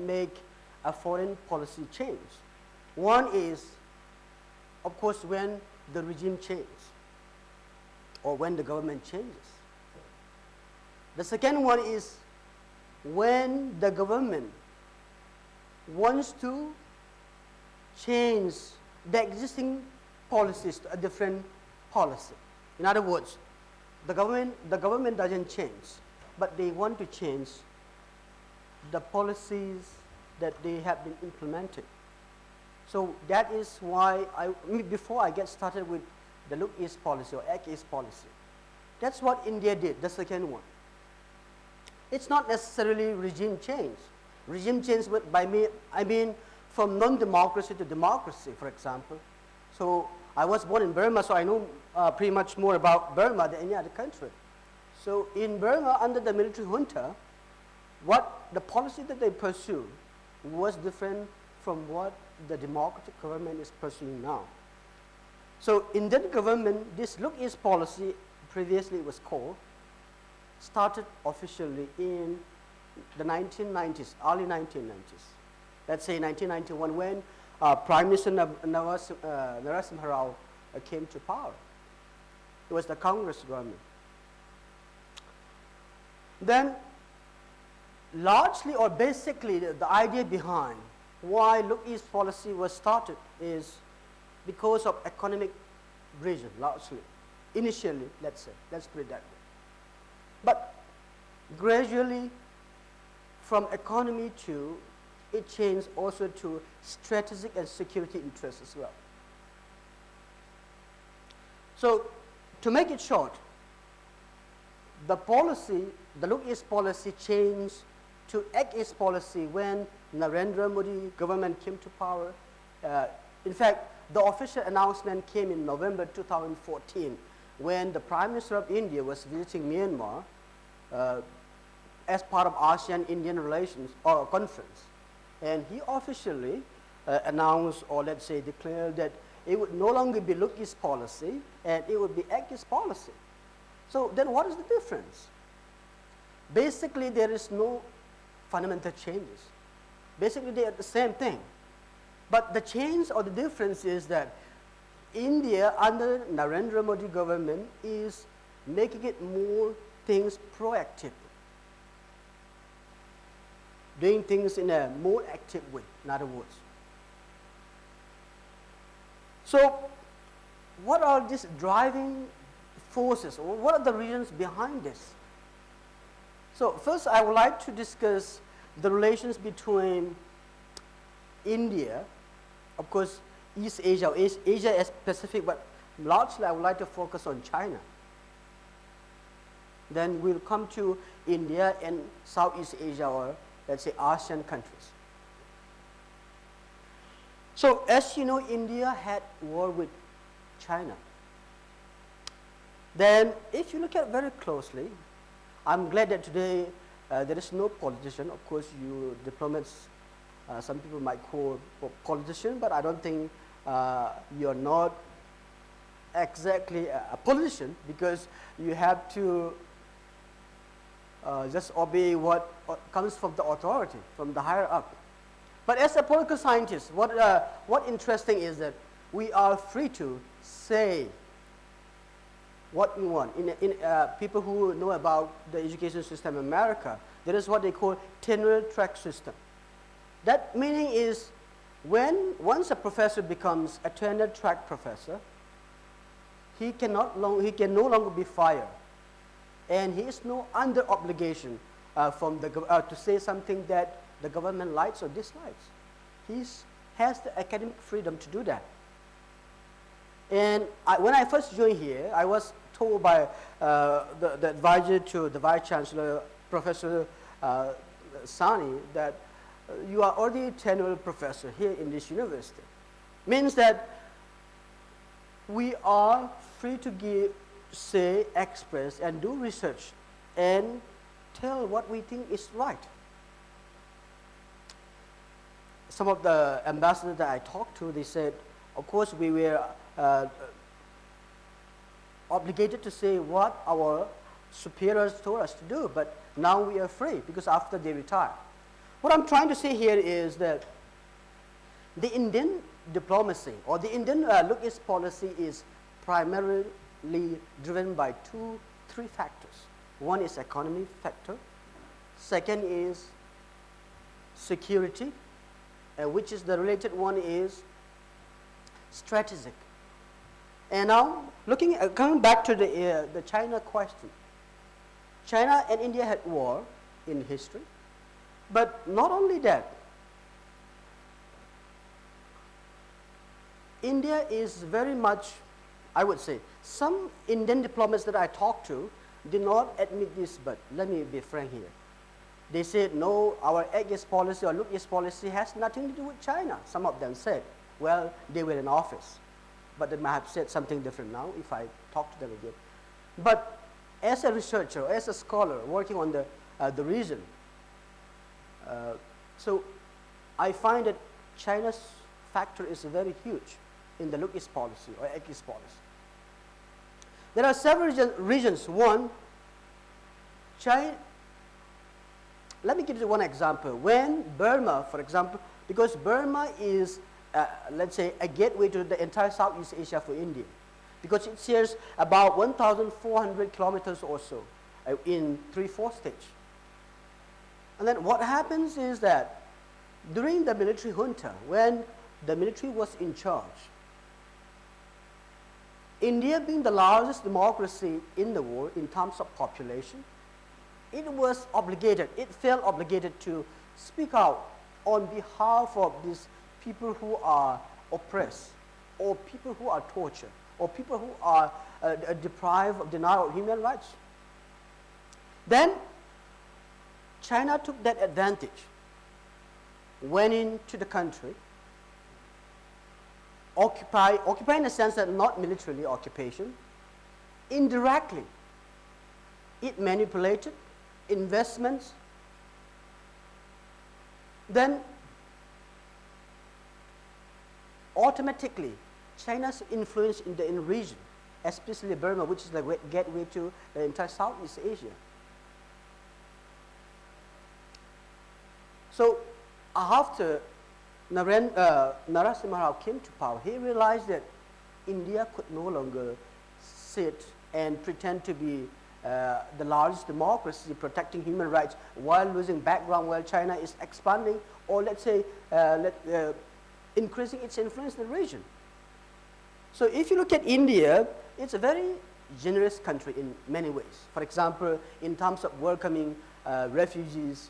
make a foreign policy change. One is, of course, when the regime changes or when the government changes. The second one is when the government wants to change the existing policies to a different policy. In other words, the government doesn't change, but they want to change the policies that they have been implementing. So that is why before I get started with the Look East policy or Act East policy, that's what India did, the second one. It's not necessarily regime change. Regime change by me, I mean from non-democracy to democracy, for example. So I was born in Burma, so I know pretty much more about Burma than any other country. So in Burma, under the military junta, the policy that they pursued was different from what the democratic government is pursuing now. So Indian government, this Look East policy, previously it was called, started officially in the 1990s, early 1990s. Let's say 1991 when Prime Minister Narasimha Rao came to power. It was the Congress government. Then largely or basically the idea behind why Look East policy was started is because of economic reason, largely. Initially, let's put it that way. But gradually, from economy to, it changed also to strategic and security interests as well. So, to make it short, the policy, the Look East policy changed to Act East policy when Narendra Modi government came to power. In fact, the official announcement came in November 2014 when the Prime Minister of India was visiting Myanmar as part of ASEAN-Indian Relations Conference. And he officially announced, or let's say declared, that it would no longer be Look East policy and it would be Act East policy. So then what is the difference? Basically, there is no fundamental changes. Basically, they are the same thing. But the change or the difference is that India under Narendra Modi government is making it more things proactive, doing things in a more active way, in other words. So what are these driving forces, or what are the reasons behind this? So first I would like to discuss the relations between India, of course East Asia, or Asia as Pacific, but largely I would like to focus on China. Then we'll come to India and Southeast Asia, or let's say ASEAN countries. So as you know, India had war with China. Then if you look at very closely, I'm glad that today there is no politician. Of course, you diplomats, some people might call politician, but I don't think you're not exactly a politician, because you have to just obey what comes from the authority, from the higher up. But as a political scientist, what interesting is that we are free to say what we want. People who know about the education system in America, there is what they call tenure track system. That meaning is once a professor becomes a tenure track professor, he can no longer be fired, and he is no under obligation to say something that the government likes or dislikes. He has the academic freedom to do that. And when I first joined here, I was told by the advisor to the Vice Chancellor, Professor Sani, that you are already a tenured professor here in this university. Means that we are free to give, say, express, and do research, and tell what we think is right. Some of the ambassadors that I talked to, they said, of course, we were obligated to say what our superiors told us to do, but now we are free because after they retire. What I'm trying to say here is that the Indian diplomacy or the Indian Look-East policy is primarily driven by three factors. One is economy factor, second is security, which is the related one is strategic. And now coming back to the China question. China and India had war in history, but not only that, India is very much, I would say, some Indian diplomats that I talked to did not admit this, but let me be frank here. They said, no, our Act-East policy or Look-East policy has nothing to do with China. Some of them said, well, they were in office. But they might have said something different now if I talk to them again. But as a researcher, as a scholar working on the region, so I find that China's factor is very huge in the Look-East policy or Act-East policy. There are several reasons. One, China, let me give you one example. When Burma, for example, because Burma is, let's say, a gateway to the entire Southeast Asia for India, because it shares about 1,400 kilometers or so in 3/4 stage. And then what happens is that during the military junta, when the military was in charge, India being the largest democracy in the world in terms of population, it was obligated, it felt obligated to speak out on behalf of these people who are oppressed, or people who are tortured, or people who are deprived of denial of human rights. Then China took that advantage, went into the country, occupy in the sense that not militarily occupation, indirectly it manipulated investments, then automatically China's influence in the region, especially Burma, which is the gateway to the entire Southeast Asia. So after Narasimha Rao came to power, he realized that India could no longer sit and pretend to be the largest democracy protecting human rights while losing background, while China is expanding, or let's say increasing its influence in the region. So if you look at India, it's a very generous country in many ways. For example, in terms of welcoming refugees,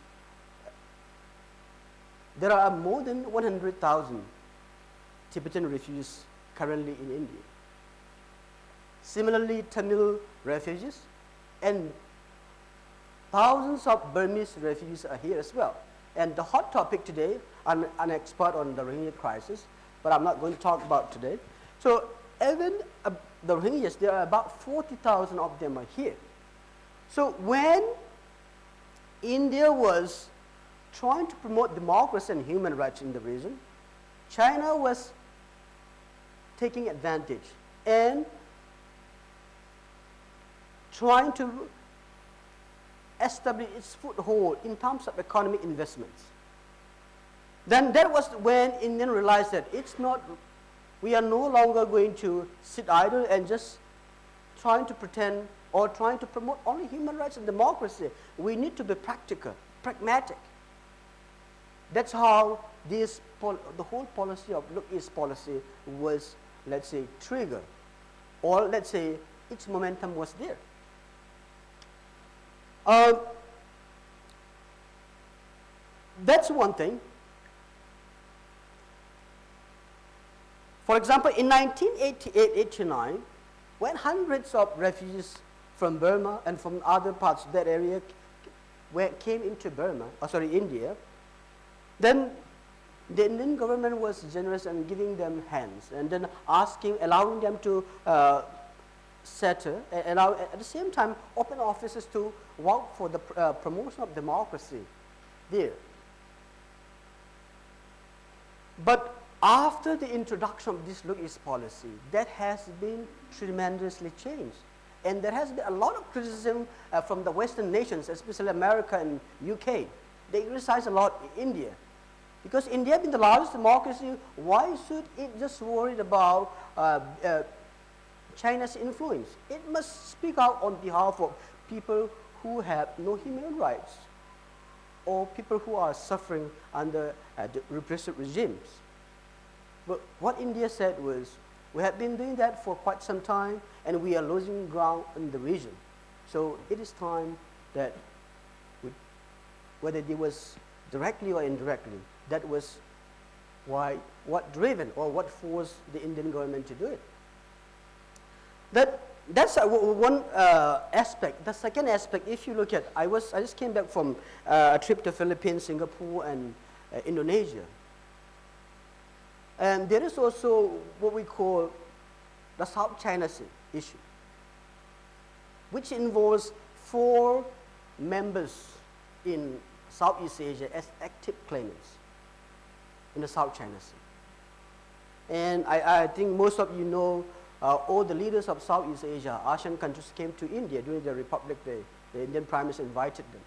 there are more than 100,000 Tibetan refugees currently in India. Similarly, Tamil refugees and thousands of Burmese refugees are here as well. And the hot topic today, I'm an expert on the Rohingya crisis, but I'm not going to talk about today. So even the Rohingyas, there are about 40,000 of them are here. So when India was trying to promote democracy and human rights in the region, China was taking advantage and trying to establish its foothold in terms of economic investments. Then that was when India realized that we are no longer going to sit idle and just trying to pretend or trying to promote only human rights and democracy. We need to be practical, pragmatic. That's how the whole policy of Look-East policy was, let's say, triggered, or let's say its momentum was there. That's one thing. For example, in 1988-89, when hundreds of refugees from Burma and from other parts of that area came into India, then the Indian government was generous in giving them hands and then allowing them to settle, and at the same time open offices to work for the promotion of democracy there. But after the introduction of this Look-East policy, that has been tremendously changed. And there has been a lot of criticism from the Western nations, especially America and UK, they criticize a lot in India. Because India being the largest democracy, why should it just worry about China's influence? It must speak out on behalf of people who have no human rights or people who are suffering under the repressive regimes. But what India said was, we have been doing that for quite some time and we are losing ground in the region. So it is time that, whether it was directly or indirectly, that was what driven or what forced the Indian government to do it. That's one aspect. The second aspect, if you look at, I just came back from a trip to Philippines, Singapore, and Indonesia. And there is also what we call the South China Sea issue, which involves 4 members in Southeast Asia as active claimants in the South China Sea. And I think most of you know all the leaders of Southeast Asia, ASEAN countries, came to India during the Republic Day. The Indian Prime Minister invited them.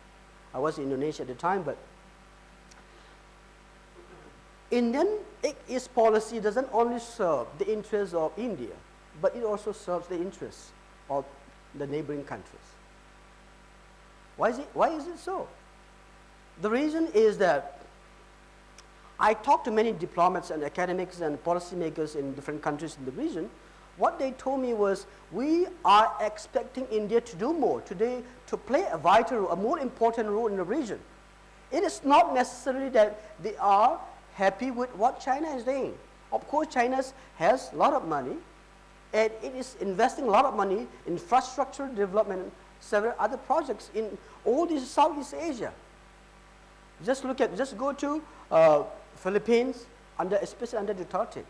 I was in Indonesia at the time, but Indian East policy doesn't only serve the interests of India, but it also serves the interests of the neighboring countries. Why is it so? The reason is that I talked to many diplomats and academics and policymakers in different countries in the region. What they told me was, we are expecting India to do more today, to play a vital role, a more important role in the region. It is not necessarily that they are happy with what China is doing. Of course, China has a lot of money, and it is investing a lot of money in infrastructure development and several other projects in all this Southeast Asia. Just go to Philippines, especially under Duterte.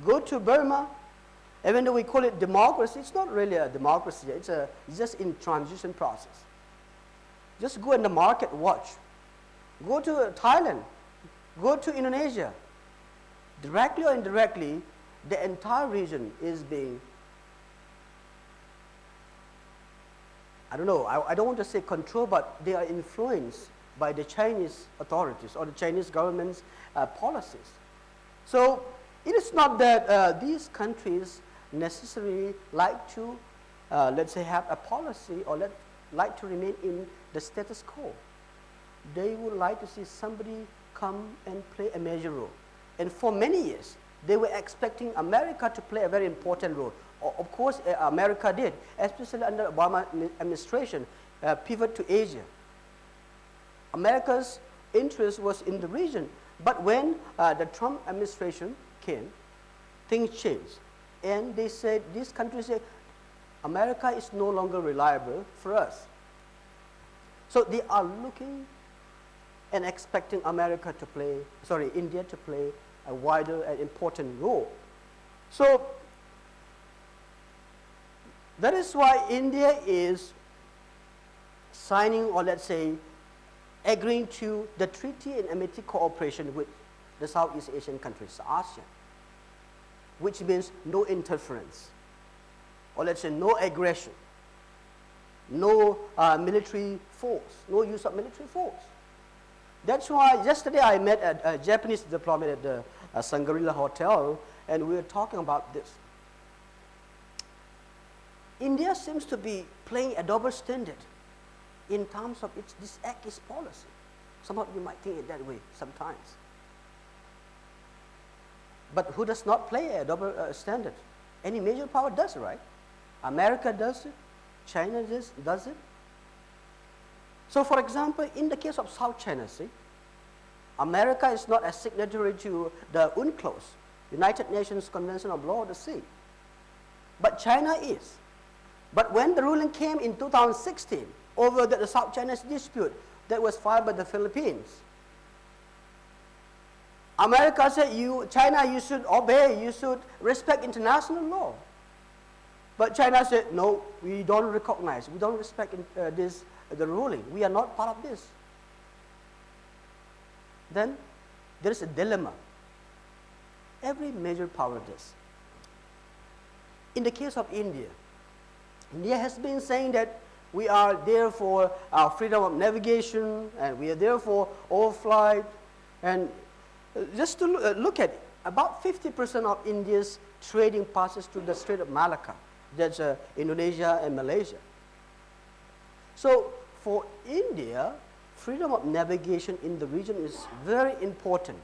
Go to Burma, even though we call it democracy, it's not really a democracy, it's just in transition process. Just go in the market watch. Go to Thailand, go to Indonesia. Directly or indirectly, the entire region is being, I don't know, I don't want to say controlled, but they are influenced by the Chinese authorities or the Chinese government's policies. So it is not that these countries necessarily like to, let's say, have a policy or like to remain in the status quo. They would like to see somebody come and play a major role. And for many years, they were expecting America to play a very important role. Of course, America did, especially under Obama administration, pivot to Asia. America's interest was in the region. But when the Trump administration came, things changed. And they said, these countries said, America is no longer reliable for us. So they are looking and expecting India to play a wider and important role. So that is why India is signing, or let's say, agreeing to the Treaty and Amity Cooperation with the Southeast Asian countries, ASEAN, which means no interference, or let's say no aggression, no military force, no use of military force. That's why yesterday I met a Japanese diplomat at the Sangarila Hotel, and we were talking about this. India seems to be playing a double standard in terms of this Act East policy. Some of you might think it that way sometimes. But who does not play a double standard? Any major power does, right? America does it, China does it. So for example, in the case of South China Sea, America is not a signatory to the UNCLOS, United Nations Convention of Law of the Sea. But China is. But when the ruling came in 2016 over the South China Sea dispute that was filed by the Philippines, America said, China, you should obey, you should respect international law. But China said, no, we don't recognize, we don't respect the ruling. We are not part of this. Then there is a dilemma. Every major power does. In the case of India, India has been saying that We are there for freedom of navigation, and we are there for overflight. And just to look at it, about 50% of India's trading passes through the Strait of Malacca. That's Indonesia and Malaysia. So for India, freedom of navigation in the region is very important.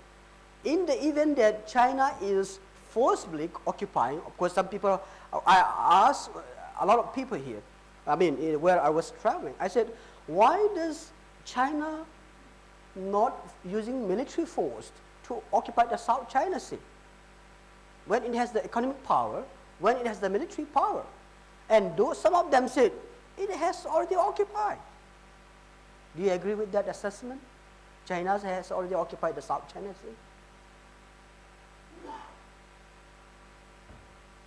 In the event that China is forcibly occupying, of course some people, I asked a lot of people here, I mean where I was traveling, I said, why does China not using military force to occupy the South China Sea? When it has the economic power, when it has the military power. And some of them said, it has already occupied. Do you agree with that assessment? China has already occupied the South China Sea?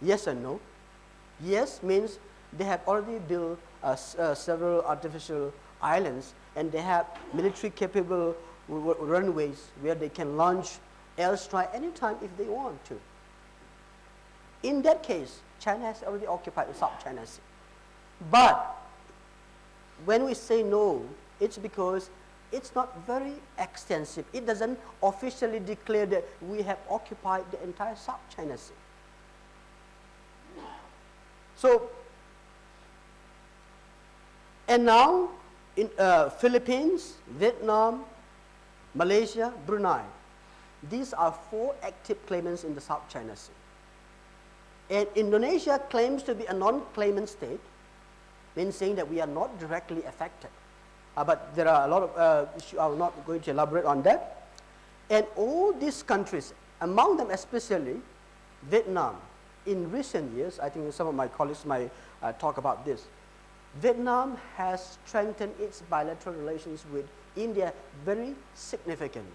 Yes or no? Yes means they have already built several artificial islands, and they have military capable runways where they can launch airstrike anytime if they want to. In that case, China has already occupied the South China Sea. But when we say no, it's because it's not very extensive. It doesn't officially declare that we have occupied the entire South China Sea. So, and now in Philippines, Vietnam, Malaysia, Brunei, these are 4 active claimants in the South China Sea. And Indonesia claims to be a non-claimant state, means saying that we are not directly affected. But there are a lot of issues, I'm not going to elaborate on that. And all these countries, among them especially Vietnam, in recent years, I think some of my colleagues might talk about this, Vietnam has strengthened its bilateral relations with India very significantly.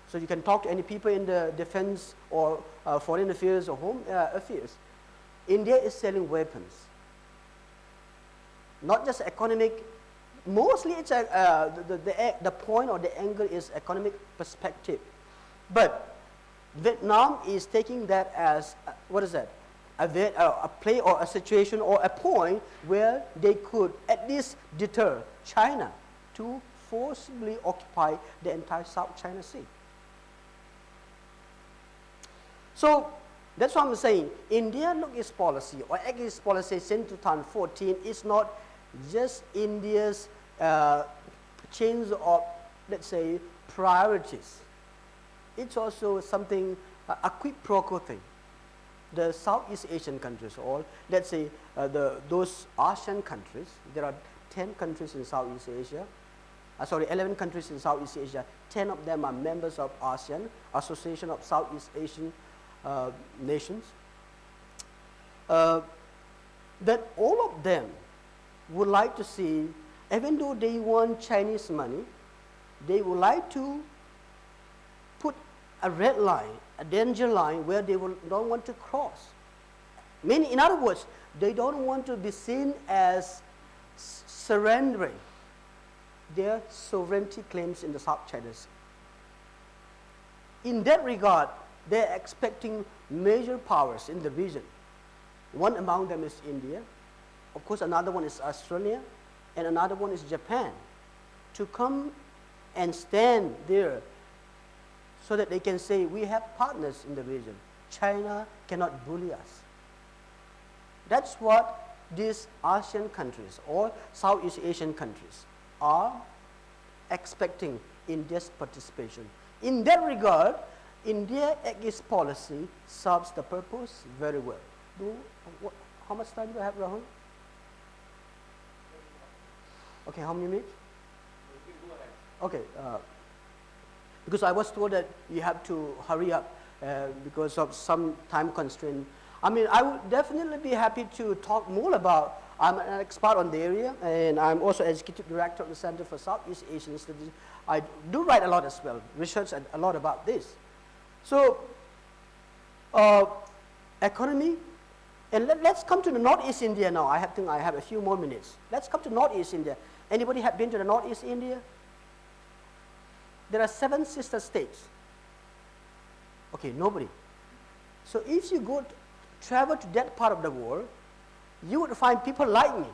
So you can talk to any people in the defense or foreign affairs or home affairs. India is selling weapons. Not just economic, mostly it's the point or the angle is economic perspective. But Vietnam is taking that as, what is that? A play or a situation or a point where they could at least deter China to forcibly occupy the entire South China Sea. So that's what I'm saying. India look its policy or act its policy since 2014 is not just India's change of, let's say, priorities. It's also something, a quid pro quo thing. The Southeast Asian countries, or let's say those ASEAN countries, there are 10 countries in Southeast Asia, 11 countries in Southeast Asia, 10 of them are members of ASEAN, Association of Southeast Asian Nations, that all of them would like to see, even though they want Chinese money, they would like to put a red line, a danger line where they don't want to cross. Meaning, in other words, they don't want to be seen as surrendering their sovereignty claims in the South China Sea. In that regard, they're expecting major powers in the region. One among them is India. Of course, another one is Australia, and another one is Japan, to come and stand there so that they can say, we have partners in the region. China cannot bully us. That's what these ASEAN countries or Southeast Asian countries are expecting India's participation. In that regard, India its policy serves the purpose very well. How much time do I have, Rahul? Okay, how many minutes? Okay, because I was told that you have to hurry up because of some time constraint. I mean, I would definitely be happy to talk more about, I'm an expert on the area, and I'm also Executive Director of the Center for Southeast Asian Studies. I do write a lot as well, research a lot about this. So, economy, and let's come to the Northeast India now. I think I have a few more minutes. Let's come to Northeast India. Anybody have been to the Northeast India? There are 7 sister states. Okay, nobody. So if you travel to that part of the world, you would find people like me.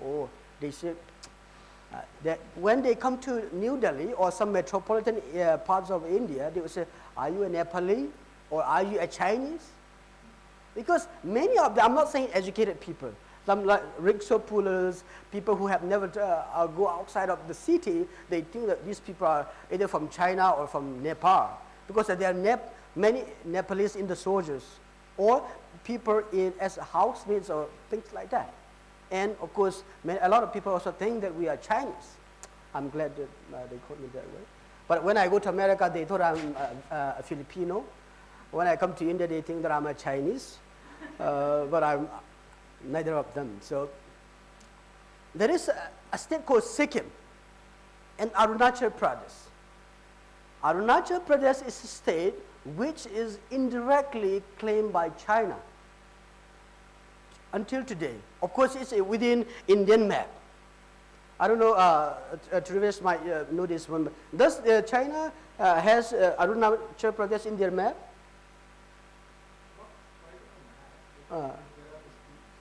or they say that when they come to New Delhi or some metropolitan parts of India, they will say, are you a Nepali or are you a Chinese? Because many of them, I'm not saying educated people, some like rickshaw pullers, people who have never go outside of the city, they think that these people are either from China or from Nepal, because there are many Nepalese in the soldiers, or people as housemates or things like that. And of course, a lot of people also think that we are Chinese. I'm glad that they called me that way. But when I go to America, they thought I'm a Filipino. When I come to India, they think that I'm a Chinese. But I'm neither of them. So there is a state called Sikkim and Arunachal Pradesh. Arunachal Pradesh is a state which is indirectly claimed by China until today. Of course, it's within Indian map. I don't know, tourists might know this one. Does China has Arunachal Pradesh in their map?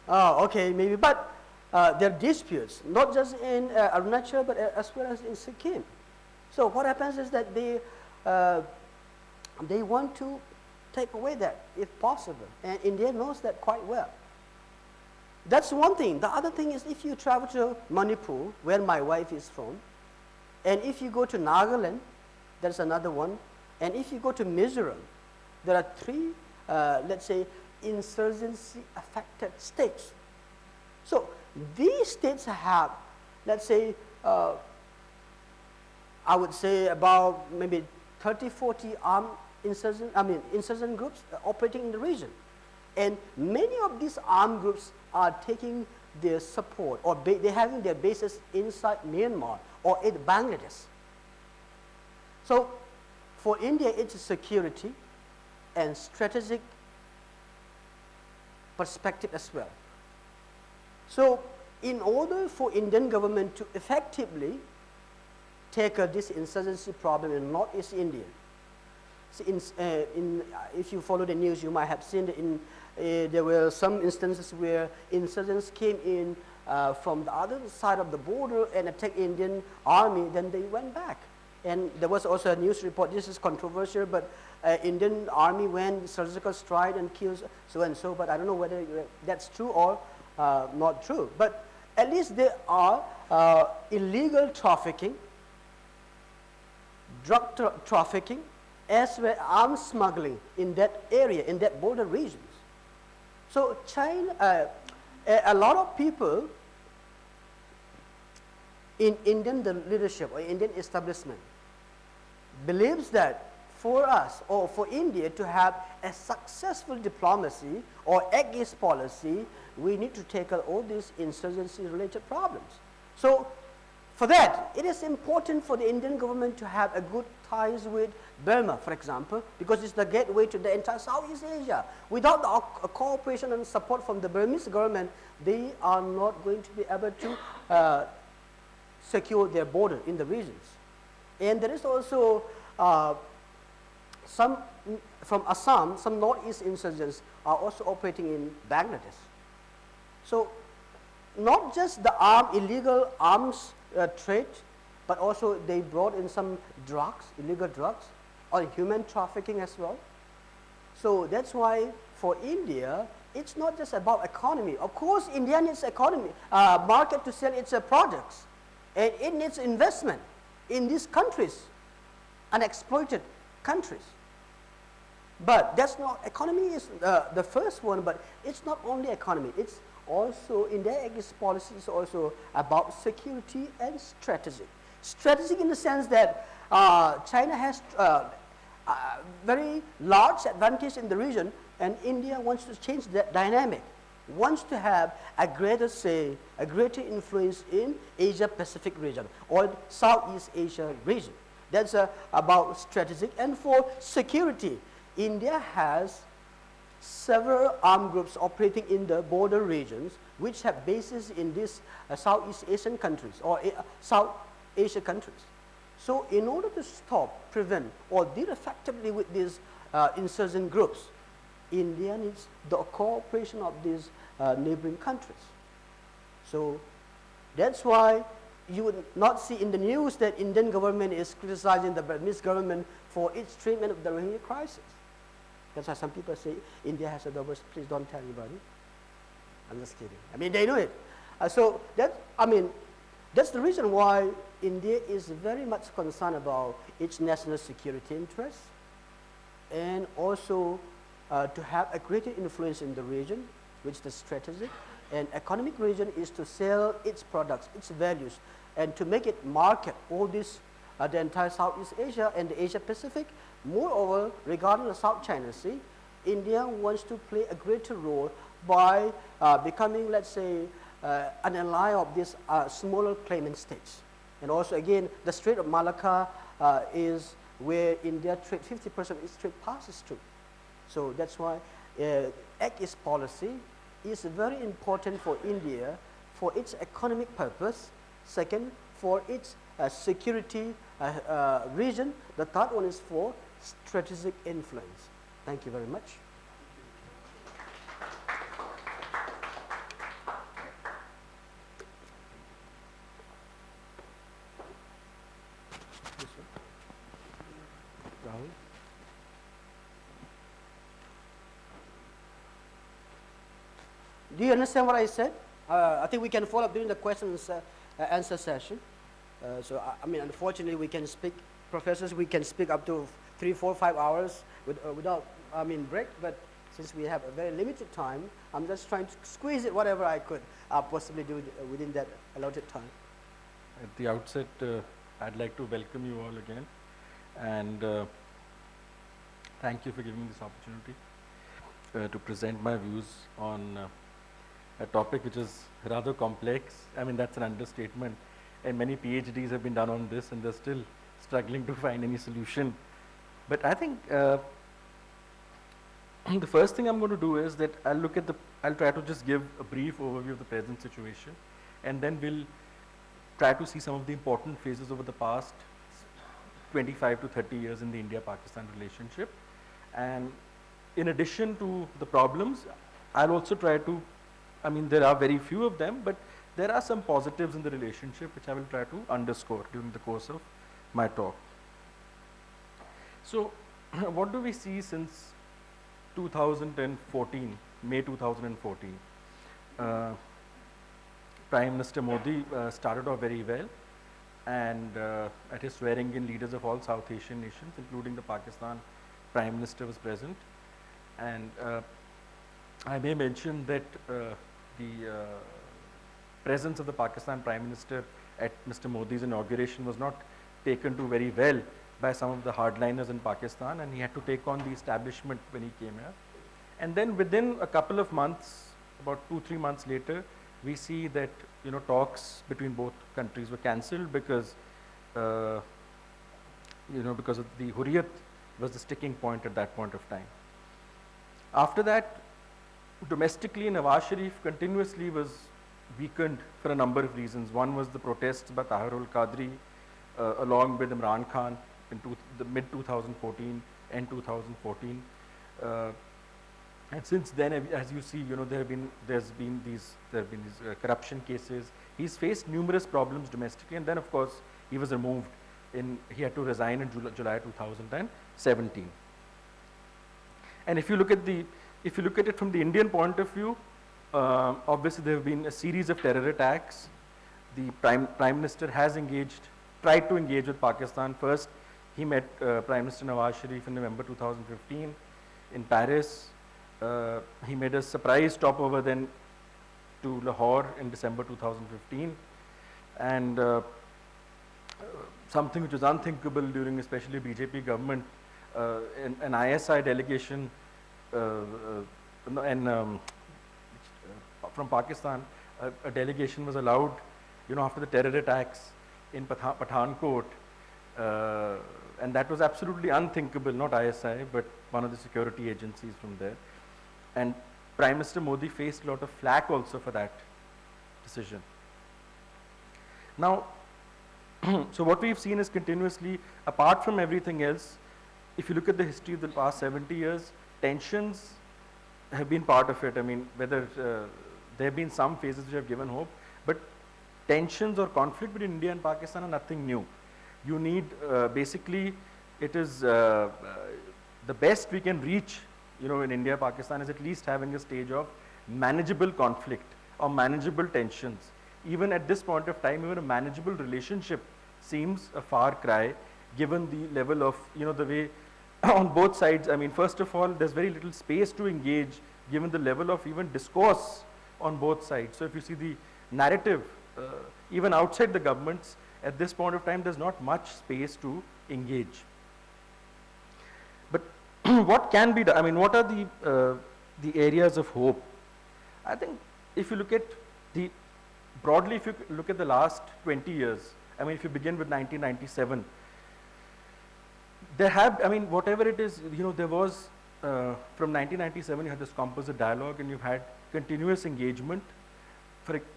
Oh, okay, maybe. But there are disputes, not just in Arunachal, but as well as in Sikkim. So what happens is that they want to take away that, if possible. And India knows that quite well. That's one thing. The other thing is, if you travel to Manipur, where my wife is from, and if you go to Nagaland, there's another one, and if you go to Mizoram, there are three, let's say, insurgency-affected states. So these states have, let's say, I would say about maybe 30, 40 armed insurgent groups operating in the region. And many of these armed groups are taking their support, or they're having their bases inside Myanmar or in Bangladesh. So for India, it's security and strategic perspective as well. So in order for Indian government to effectively tackle this insurgency problem in Northeast India, so if you follow the news, you might have seen that there were some instances where insurgents came in from the other side of the border and attacked Indian army, then they went back. And there was also a news report, this is controversial, but Indian army went surgical strike and killed so and so, but I don't know whether that's true or not true. But at least there are illegal trafficking, drug trafficking, as well as arms smuggling in that area, in that border regions. So China, a lot of people in Indian leadership or Indian establishment believes that for us or for India to have a successful diplomacy or against policy, we need to tackle all these insurgency-related problems. So for that, it is important for the Indian government to have a good ties with Burma, for example, because it's the gateway to the entire Southeast Asia. Without the cooperation and support from the Burmese government, they are not going to be able to secure their border in the regions. And there is also some from Assam, some Northeast insurgents are also operating in Bangladesh. So not just the illegal arms trade, but also they brought in some drugs, illegal drugs, or human trafficking as well. So that's why for India, it's not just about economy. Of course, India needs economy, market to sell its products, and it needs investment in these countries, unexploited countries. But that's not, economy is the first one, but it's not only economy, it's also, in their exit policy is also about security and strategy. Strategic in the sense that China has very large advantage in the region, and India wants to change that dynamic, wants to have a greater say, a greater influence in Asia-Pacific region or Southeast Asia region. That's about strategic. And for security, India has several armed groups operating in the border regions which have bases in these Southeast Asian countries or South Asia countries. So in order to stop, prevent, or deal effectively with these insurgent groups, India needs the cooperation of these neighboring countries. So That's why you would not see in the news that Indian government is criticizing the Burmese government for its treatment of the Rohingya crisis. That's why some people say India has a double. Please don't tell anybody. I'm just kidding. I mean, they know it. So that's the reason why India is very much concerned about its national security interests, and also to have a greater influence in the region, which is strategic. And economic region is to sell its products, its values, and to make it market all this, the entire Southeast Asia and the Asia Pacific. Moreover, regarding the South China Sea, India wants to play a greater role by becoming, let's say, an ally of these smaller claimant states. And also, again, the Strait of Malacca is where India trade, 50% of its trade passes through. So that's why Act East policy is very important for India for its economic purpose. Second, for its security region. The third one is for strategic influence. Thank you very much. Rahul? Do you understand what I said? I think we can follow up during the questions answer session. I mean, unfortunately, we can speak, professors, we can speak up to 3, 4, 5 hours without, break, but since we have a very limited time, I'm just trying to squeeze it whatever I could possibly do within that allotted time. At the outset, I'd like to welcome you all again, and thank you for giving me this opportunity to present my views on a topic which is rather complex. I mean, that's an understatement, and many PhDs have been done on this, and they're still struggling to find any solution. But I think the first thing I'm going to do is that I'll try to just give a brief overview of the present situation, and then we'll try to see some of the important phases over the past 25 to 30 years in the India-Pakistan relationship. And in addition to the problems, I'll also try to, there are very few of them, but there are some positives in the relationship which I will try to underscore during the course of my talk. So, what do we see since 2014, May 2014? Prime Minister Modi started off very well, and at his swearing in, leaders of all South Asian nations, including the Pakistan Prime Minister, was present. And I may mention that the presence of the Pakistan Prime Minister at Mr. Modi's inauguration was not taken to very well by some of the hardliners in Pakistan, and he had to take on the establishment when he came here. And then within a couple of months, about 2-3 months later, we see that talks between both countries were cancelled because because of the Hurriyat was the sticking point at that point of time. After that, domestically, Nawaz Sharif continuously was weakened for a number of reasons. One was the protests by Tahir Qadri along with Imran Khan in the mid 2014 and 2014. And since then, as you see, there have been these corruption cases. He's faced numerous problems domestically, and then of course he was removed. He had to resign in July 2017. And if you look at it from the Indian point of view, obviously there have been a series of terror attacks. The Prime Minister has tried to engage with Pakistan. First, he met Prime Minister Nawaz Sharif in November 2015 in Paris. He made a surprise stopover then to Lahore in December 2015, and something which was unthinkable during especially BJP government, an ISI delegation from Pakistan, a delegation was allowed, after the terror attacks in Pathankot, and that was absolutely unthinkable, not ISI, but one of the security agencies from there. And Prime Minister Modi faced a lot of flack also for that decision. Now, so what we've seen is continuously, apart from everything else, if you look at the history of the past 70 years, tensions have been part of it. Whether there have been some phases which have given hope, but tensions or conflict between India and Pakistan are nothing new. You need, basically, it is the best we can reach, in India, Pakistan is at least having a stage of manageable conflict or manageable tensions. Even at this point of time, even a manageable relationship seems a far cry, given the level of, the way on both sides. I mean, first of all, there's very little space to engage, given the level of even discourse on both sides. So if you see the narrative, even outside the governments, at this point of time, there's not much space to engage. But what can be done? I mean, what are the areas of hope? I think if you look at broadly, if you look at the last 20 years, I mean, if you begin with 1997, whatever it is, there was, from 1997, you had this composite dialogue and you've had continuous engagement.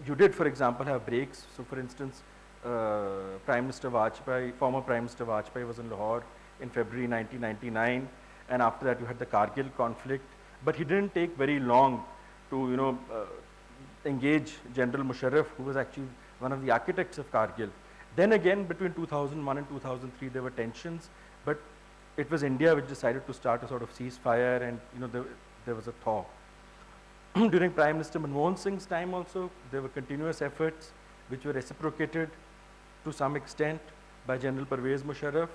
You did, for example, have breaks. So, for instance, former Prime Minister Vajpayee was in Lahore in February 1999, and after that you had the Kargil conflict. But he didn't take very long to, engage General Musharraf, who was actually one of the architects of Kargil. Then again, between 2001 and 2003, there were tensions, but it was India which decided to start a sort of ceasefire, and there was a thaw. During Prime Minister Manmohan Singh's time also, there were continuous efforts which were reciprocated to some extent by General Pervez Musharraf.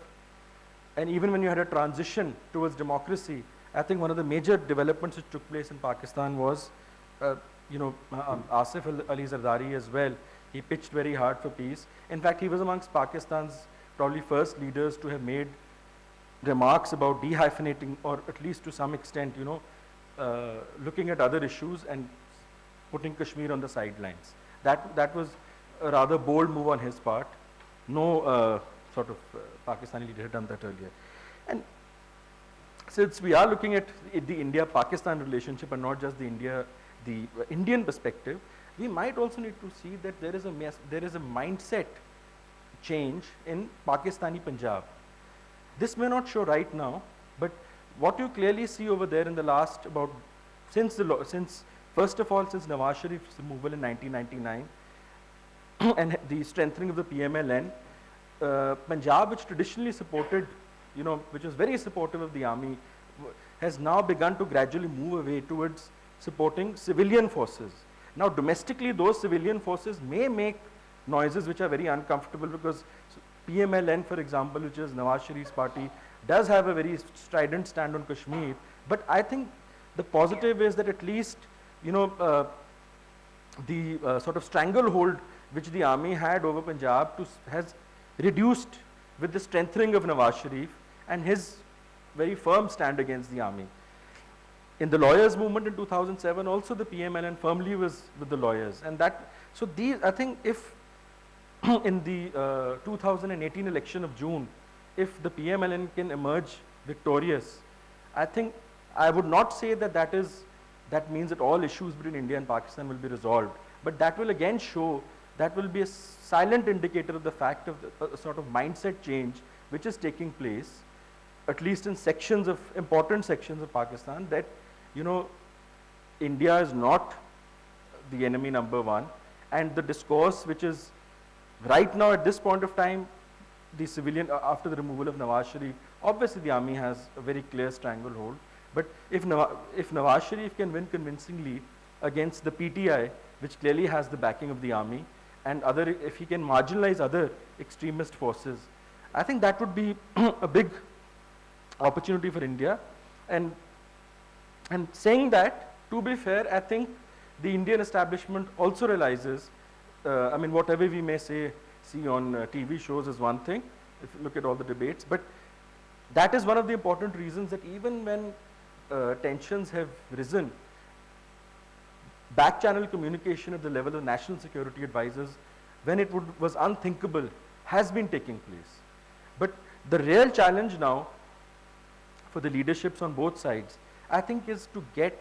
And even when you had a transition towards democracy, I think one of the major developments which took place in Pakistan was, Asif Ali Zardari as well. He pitched very hard for peace. In fact, he was amongst Pakistan's probably first leaders to have made remarks about dehyphenating, or at least to some extent, looking at other issues and putting Kashmir on the sidelines. That was a rather bold move on his part. No Pakistani leader had done that earlier. And since we are looking at the India-Pakistan relationship and not just the Indian perspective, we might also need to see that there is a mindset change in Pakistani Punjab. This may not show right now, but what you clearly see over there in the last since Nawaz Sharif's removal in 1999 and the strengthening of the PMLN, Punjab, which traditionally supported, which was very supportive of the army, has now begun to gradually move away towards supporting civilian forces. Now, domestically, those civilian forces may make noises which are very uncomfortable, because PMLN, for example, which is Nawaz Sharif's party, does have a very strident stand on Kashmir. But I think the positive is that at least, the sort of stranglehold which the army had over Punjab has reduced with the strengthening of Nawaz Sharif and his very firm stand against the army. In the lawyers' movement in 2007, also the PMLN firmly was with the lawyers. And I think if in the 2018 election of June, if the PMLN can emerge victorious, I think I would not say that means that all issues between India and Pakistan will be resolved. But that will again show, that will be a silent indicator of the fact of a sort of mindset change which is taking place, at least in important sections of Pakistan, that, India is not the enemy number one, and the discourse which is right now at this point of time, the civilian, after the removal of Nawaz Sharif, obviously the army has a very clear stranglehold, but if Nawaz Sharif can win convincingly against the PTI, which clearly has the backing of the army, and if he can marginalize other extremist forces, I think that would be a big opportunity for India. And saying that, to be fair, I think the Indian establishment also realizes, whatever we may see on TV shows is one thing, if you look at all the debates, but that is one of the important reasons that even when tensions have risen, back-channel communication at the level of national security advisors, when it was unthinkable, has been taking place. But the real challenge now for the leaderships on both sides, I think, is to get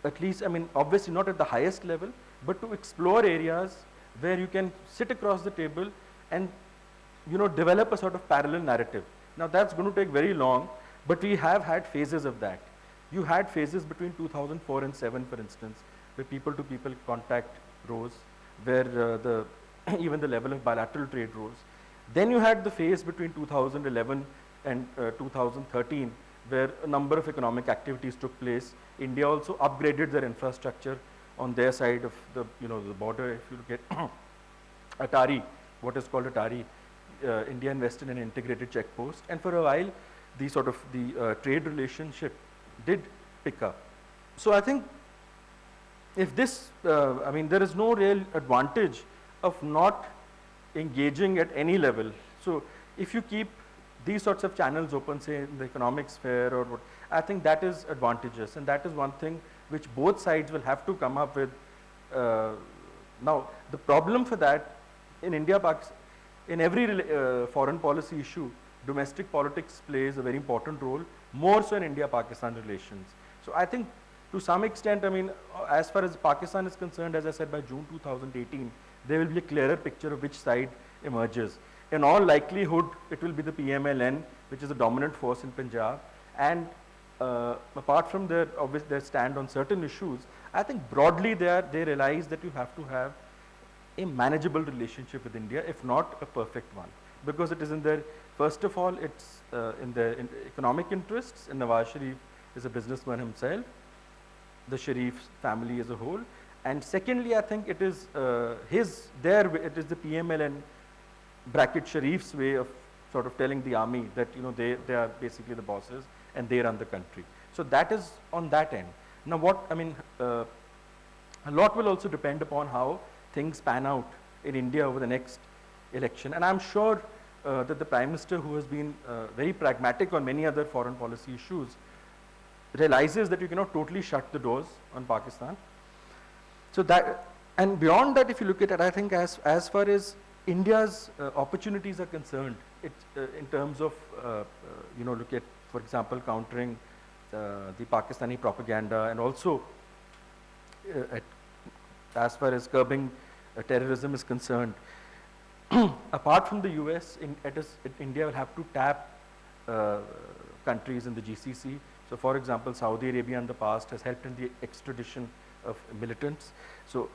at least, obviously not at the highest level, but to explore areas where you can sit across the table and, develop a sort of parallel narrative. Now that's going to take very long, but we have had phases of that. You had phases between 2004 and 2007, for instance, where people-to-people contact rose. where even the level of bilateral trade rose. Then you had the phase between 2011 and 2013, where a number of economic activities took place. India also upgraded their infrastructure on their side of the border. If you look at Atari, what is called Atari, India invested in an integrated check post, and for a while, the trade relationship did pick up. So I think if this, there is no real advantage of not engaging at any level. So if you keep these sorts of channels open, say in the economic sphere or what, I think that is advantageous, and that is one thing which both sides will have to come up with. Now, the problem for that in India, in every foreign policy issue, domestic politics plays a very important role, more so in India-Pakistan relations. So I think to some extent, as far as Pakistan is concerned, as I said, by June 2018, there will be a clearer picture of which side emerges. In all likelihood, it will be the PMLN, which is the dominant force in Punjab. And apart from their stand on certain issues, I think broadly they realize that you have to have a manageable relationship with India, if not a perfect one. Because it is in their, first of all, it's in their economic interests, and Nawaz Sharif is a businessman himself, the Sharif family as a whole. And secondly, I think it is it is the PMLN bracket Sharif's way of sort of telling the army that they are basically the bosses and they run the country. So that is on that end. Now a lot will also depend upon how things pan out in India over the next election. And I'm sure that the Prime Minister, who has been very pragmatic on many other foreign policy issues, realizes that you cannot totally shut the doors on Pakistan. So that, and beyond that, if you look at it, I think as far as India's opportunities are concerned, in terms of, look at, for example, countering the Pakistani propaganda, and also as far as curbing terrorism is concerned, apart from the US, India will have to tap countries in the GCC. So for example, Saudi Arabia in the past has helped in the extradition of militants. So,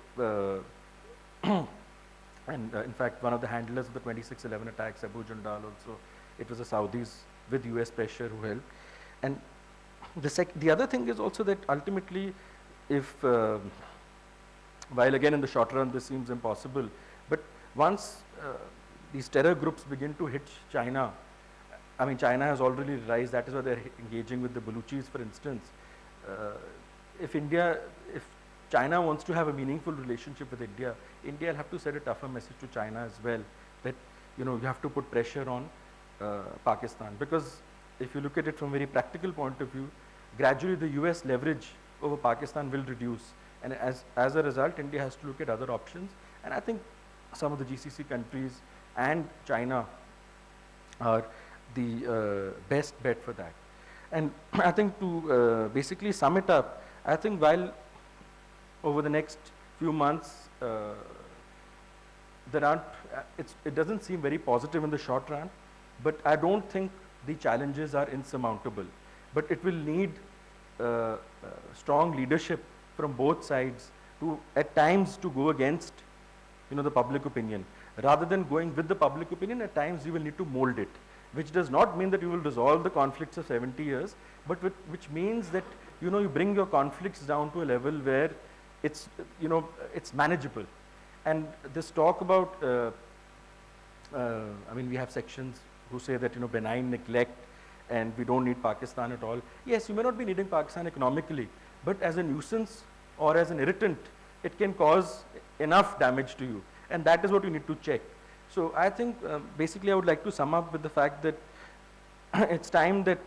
and in fact, one of the handlers of the 26/11 attacks, Abu Jindal also, it was the Saudis with US pressure who helped. And the other thing is also that ultimately, if, while again in the short run this seems impossible, but once these terror groups begin to hit China, China has already realized that is why they're engaging with the Baluchis, for instance. If China wants to have a meaningful relationship with India, India will have to send a tougher message to China as well, that you have to put pressure on Pakistan. Because if you look at it from a very practical point of view, gradually the US leverage over Pakistan will reduce. And as a result, India has to look at other options. And I think some of the GCC countries and China are the best bet for that. And I think to basically sum it up, I think while over the next few months, it doesn't seem very positive in the short run, but I don't think the challenges are insurmountable. But it will need strong leadership from both sides to, at times, to go against the public opinion. Rather than going with the public opinion, at times you will need to mold it, which does not mean that you will resolve the conflicts of 70 years, but which means that you bring your conflicts down to a level where it's it's manageable. And this talk about we have sections who say that benign neglect and we don't need Pakistan at all. Yes, you may not be needing Pakistan economically, but as a nuisance or as an irritant, it can cause enough damage to you, and that is what you need to check. So I think basically I would like to sum up with the fact that it's time that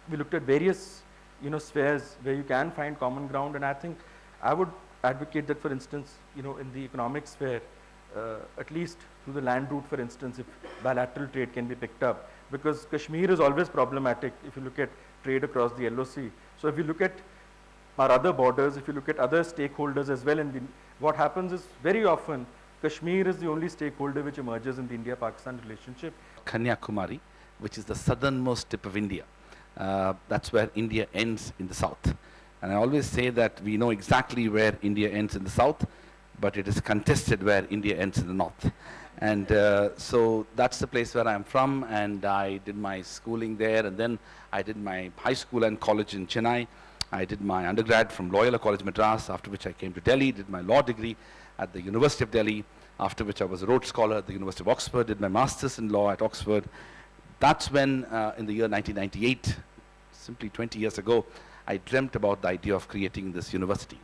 we looked at various spheres where you can find common ground, and I think I would advocate that, for instance, in the economic sphere, at least through the land route, for instance, if bilateral trade can be picked up, because Kashmir is always problematic if you look at trade across the LOC. So if you look at our other borders, if you look at other stakeholders as well, and what happens is very often Kashmir is the only stakeholder which emerges in the India-Pakistan relationship. Kanyakumari, which is the southernmost tip of India. That's where India ends in the south. And I always say that we know exactly where India ends in the south, but it is contested where India ends in the north. And so that's the place where I'm from, and I did my schooling there, and then I did my high school and college in Chennai. I did my undergrad from Loyola College Madras, after which I came to Delhi, did my law degree at the University of Delhi, after which I was a Rhodes Scholar at the University of Oxford, did my master's in law at Oxford. That's when, in the year 1998, simply 20 years ago, I dreamt about the idea of creating this university.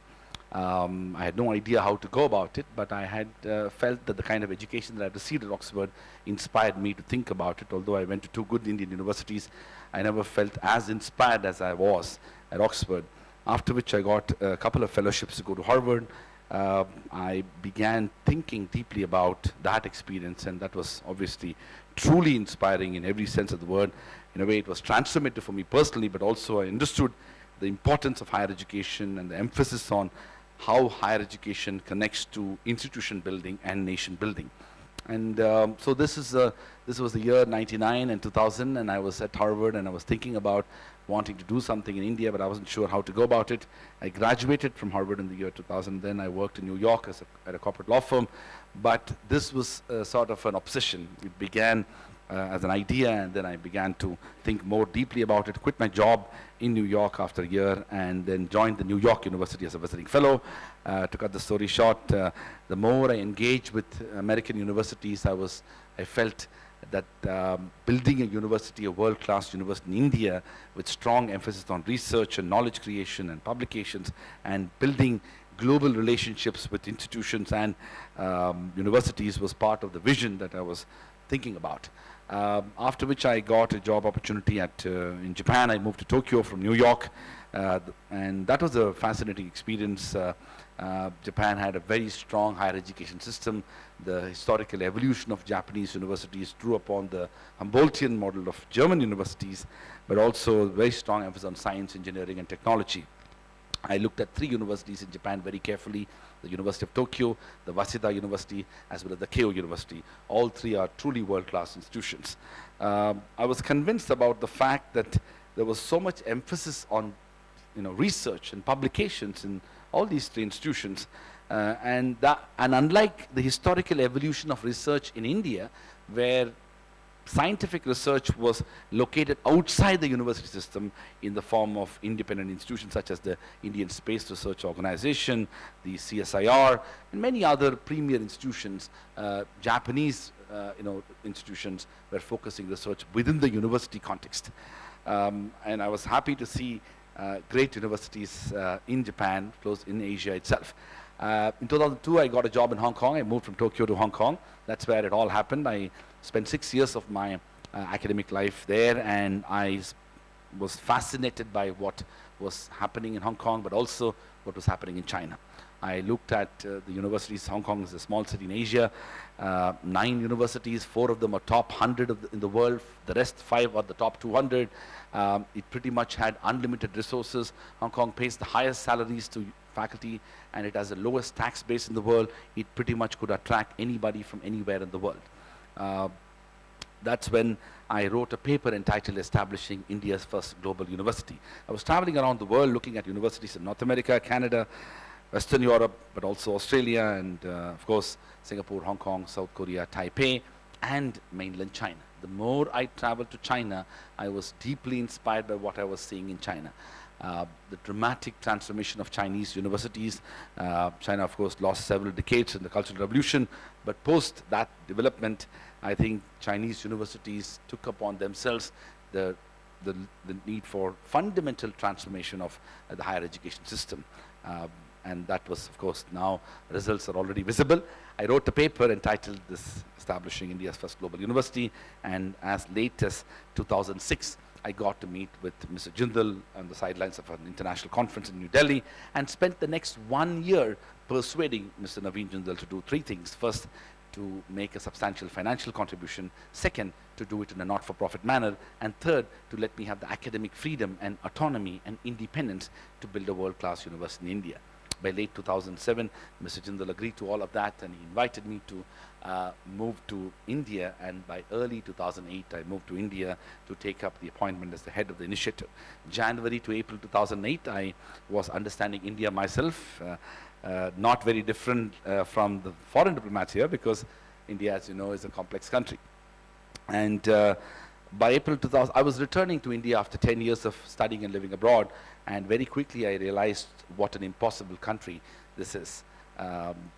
I had no idea how to go about it, but I had felt that the kind of education that I received at Oxford inspired me to think about it. Although I went to two good Indian universities, I never felt as inspired as I was at Oxford. After which I got a couple of fellowships to go to Harvard. I began thinking deeply about that experience, and that was obviously truly inspiring in every sense of the word. In a way, it was transformative for me personally, but also I understood the importance of higher education and the emphasis on how higher education connects to institution building and nation building. And so this was the year 99 and 2000, and I was at Harvard, and I was thinking about wanting to do something in India, but I wasn't sure how to go about it. I graduated from Harvard in the year 2000. Then I worked in New York at a corporate law firm, but this was sort of an obsession. It began as an idea, and then I began to think more deeply about it, quit my job in New York after a year, and then joined the New York University as a visiting fellow. To cut the story short, the more I engaged with American universities, I felt that building a university, a world-class university in India with strong emphasis on research and knowledge creation and publications, and building global relationships with institutions and universities was part of the vision that I was thinking about. After which I got a job opportunity in Japan. I moved to Tokyo from New York, and that was a fascinating experience. Japan had a very strong higher education system. The historical evolution of Japanese universities drew upon the Humboldtian model of German universities, but also very strong emphasis on science, engineering, and technology. I looked at 3 universities in Japan very carefully: the University of Tokyo, the Waseda University, as well as the Keio University. All 3 are truly world-class institutions. I was convinced about the fact that there was so much emphasis on research and publications in all these 3 institutions. And unlike the historical evolution of research in India, where scientific research was located outside the university system in the form of independent institutions such as the Indian Space Research Organization, the CSIR, and many other premier institutions, Japanese institutions were focusing research within the university context. And I was happy to see great universities in Japan, close in Asia itself. In 2002, I got a job in Hong Kong. I moved from Tokyo to Hong Kong. That's where it all happened. I spent 6 years of my academic life there, and I was fascinated by what was happening in Hong Kong, but also what was happening in China. I looked at the universities. Hong Kong is a small city in Asia. 9 universities, 4 of them are top 100 in the world. The rest 5 are the top 200. It pretty much had unlimited resources. Hong Kong pays the highest salaries to faculty, and it has the lowest tax base in the world. It pretty much could attract anybody from anywhere in the world. That's when I wrote a paper entitled Establishing India's First Global University. I was traveling around the world looking at universities in North America, Canada, Western Europe, but also Australia, and of course Singapore, Hong Kong, South Korea, Taipei, and mainland China. The more I traveled to China, I was deeply inspired by what I was seeing in China. The dramatic transformation of Chinese universities. China, of course, lost several decades in the Cultural Revolution, but post that development, I think Chinese universities took upon themselves the need for fundamental transformation of the higher education system. And that was, of course, now results are already visible. I wrote a paper entitled this Establishing India's First Global University, and as late as 2006, I got to meet with Mr. Jindal on the sidelines of an international conference in New Delhi, and spent the next 1 year persuading Mr. Naveen Jindal to do 3 things. First, to make a substantial financial contribution. Second, to do it in a not-for-profit manner. And third, to let me have the academic freedom and autonomy and independence to build a world-class university in India. By late 2007, Mr. Jindal agreed to all of that, and he invited me to move to India, and by early 2008, I moved to India to take up the appointment as the head of the initiative. January to April 2008, I was understanding India myself. not very different from the foreign diplomats here, because India, as you know, is a complex country. And by April 2000, I was returning to India after 10 years of studying and living abroad, and very quickly I realized what an impossible country this is.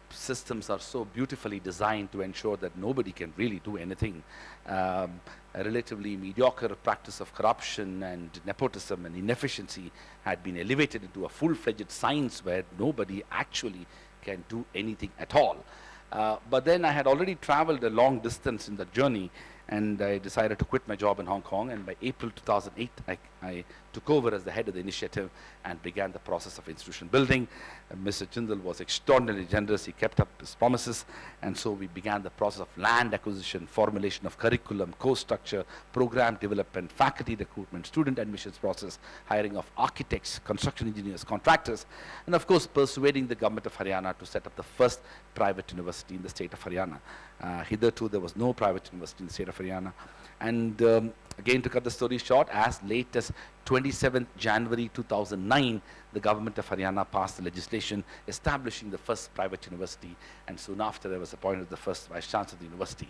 Systems are so beautifully designed to ensure that nobody can really do anything. A relatively mediocre practice of corruption and nepotism and inefficiency had been elevated into a full-fledged science where nobody actually can do anything at all. But then I had already traveled a long distance in the journey, and I decided to quit my job in Hong Kong, and by April 2008 I took over as the head of the initiative and began the process of institution building. Mr. Jindal was extraordinarily generous. He kept up his promises, and so we began the process of land acquisition, formulation of curriculum, course structure, program development, faculty recruitment, student admissions process, hiring of architects, construction engineers, contractors, and of course persuading the government of Haryana to set up the first private university in the state of Haryana. Hitherto there was no private university in the state of Haryana. And again, to cut the story short, as late as 27th January 2009, the government of Haryana passed the legislation establishing the first private university, and soon after I was appointed the first vice chancellor of the university.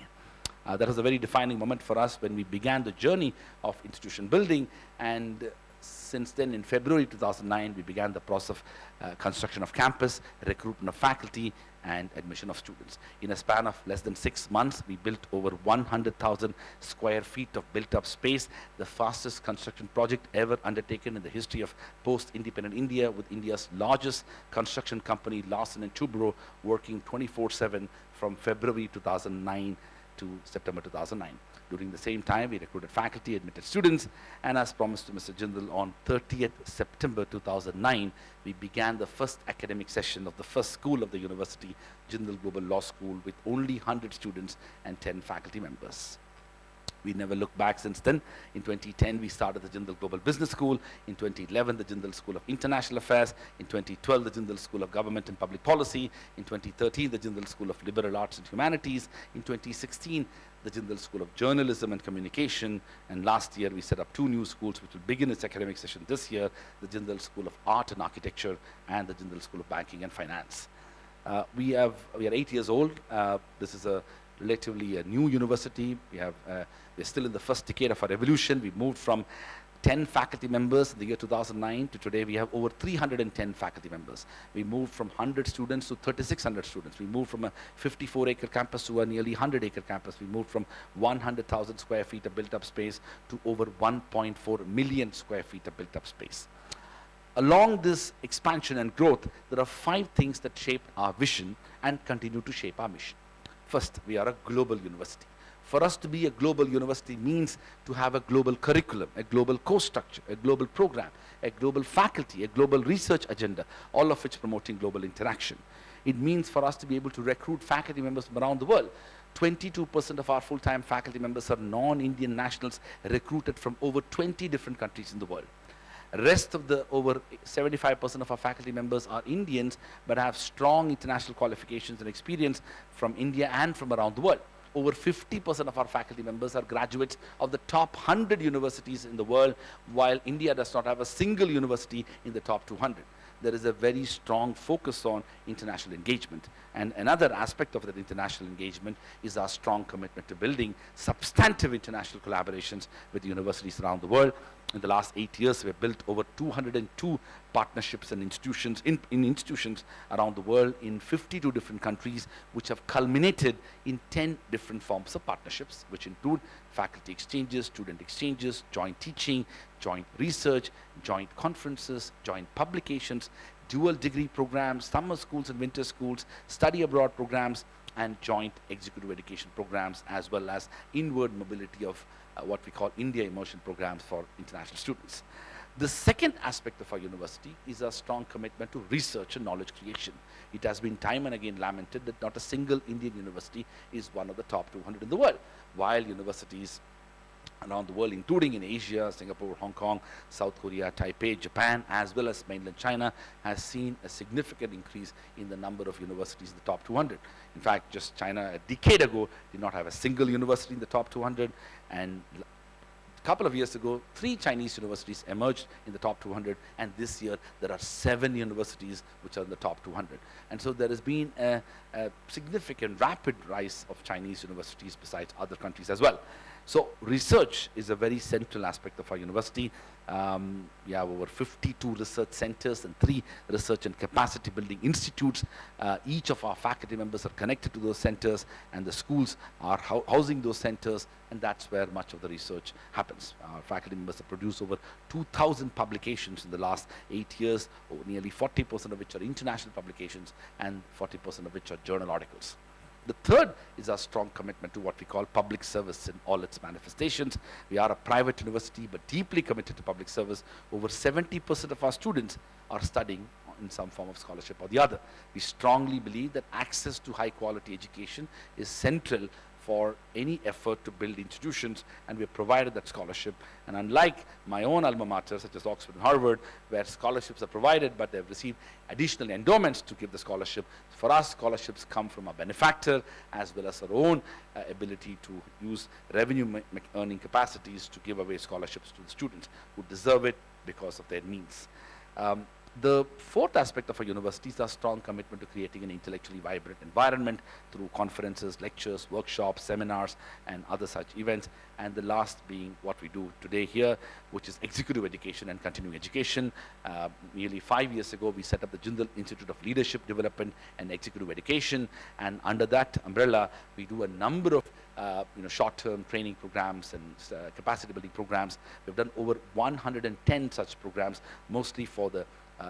That was a very defining moment for us when we began the journey of institution building, and since then, in February 2009, we began the process of construction of campus, recruitment of faculty, and admission of students. In a span of less than 6 months, we built over 100,000 square feet of built-up space, the fastest construction project ever undertaken in the history of post-independent India, with India's largest construction company, Larsen & Toubro, working 24/7 from February 2009 to September 2009. During the same time, we recruited faculty, admitted students, and as promised to Mr. Jindal, on 30th September 2009, we began the first academic session of the first school of the university, Jindal Global Law School, with only 100 students and 10 faculty members. We never looked back since then. In 2010, we started the Jindal Global Business School. In 2011, the Jindal School of International Affairs. In 2012, the Jindal School of Government and Public Policy. In 2013, the Jindal School of Liberal Arts and Humanities. In 2016, the Jindal School of Journalism and Communication. And last year, we set up 2 new schools, which will begin its academic session this year, the Jindal School of Art and Architecture and the Jindal School of Banking and Finance. We are 8 years old. This is a relatively a new university. We're still in the first decade of our evolution. We moved from 10 faculty members in the year 2009 to today we have over 310 faculty members. We moved from 100 students to 3,600 students. We moved from a 54-acre campus to a nearly 100-acre campus. We moved from 100,000 square feet of built-up space to over 1.4 million square feet of built-up space. Along this expansion and growth, there are 5 things that shaped our vision and continue to shape our mission. First, we are a global university. For us to be a global university means to have a global curriculum, a global course structure, a global program, a global faculty, a global research agenda, all of which promoting global interaction. It means for us to be able to recruit faculty members from around the world. 22% of our full-time faculty members are non-Indian nationals recruited from over 20 different countries in the world. Rest of the over 75% of our faculty members are Indians, but have strong international qualifications and experience from India and from around the world. Over 50% of our faculty members are graduates of the top 100 universities in the world, while India does not have a single university in the top 200. There is a very strong focus on international engagement. And another aspect of that international engagement is our strong commitment to building substantive international collaborations with universities around the world. In the last 8 years, we have built over 202 partnerships and institutions in institutions around the world in 52 different countries, which have culminated in 10 different forms of partnerships, which include faculty exchanges, student exchanges, joint teaching, joint research, joint conferences, joint publications, dual degree programs, summer schools and winter schools, study abroad programs, and joint executive education programs, as well as inward mobility of what we call India immersion programs for international students. The second aspect of our university is our strong commitment to research and knowledge creation. It has been time and again lamented that not a single Indian university is one of the top 200 in the world, while universities around the world, including in Asia, Singapore, Hong Kong, South Korea, Taipei, Japan, as well as mainland China, has seen a significant increase in the number of universities in the top 200. In fact, just China a decade ago did not have a single university in the top 200, and couple of years ago, 3 Chinese universities emerged in the top 200, and this year there are 7 universities which are in the top 200. And so there has been a significant, rapid rise of Chinese universities besides other countries as well. So research is a very central aspect of our university. We have over 52 research centers and 3 research and capacity building institutes. Each of our faculty members are connected to those centers, and the schools are housing those centers, and that's where much of the research happens. Our faculty members have produced over 2,000 publications in the last 8 years, nearly 40% of which are international publications and 40% of which are journal articles. The third is our strong commitment to what we call public service in all its manifestations. We are a private university but deeply committed to public service. Over 70% of our students are studying in some form of scholarship or the other. We strongly believe that access to high quality education is central for any effort to build institutions, and we have provided that scholarship. And unlike my own alma mater, such as Oxford and Harvard, where scholarships are provided but they've received additional endowments to give the scholarship, for us scholarships come from a benefactor as well as our own ability to use revenue earning capacities to give away scholarships to the students who deserve it because of their means. The fourth aspect of our university is our strong commitment to creating an intellectually vibrant environment through conferences, lectures, workshops, seminars, and other such events. And the last being what we do today here, which is executive education and continuing education. Nearly 5 years ago, we set up the Jindal Institute of Leadership Development and Executive Education. And under that umbrella, we do a number of short-term training programs and capacity building programs. We've done over 110 such programs, mostly for the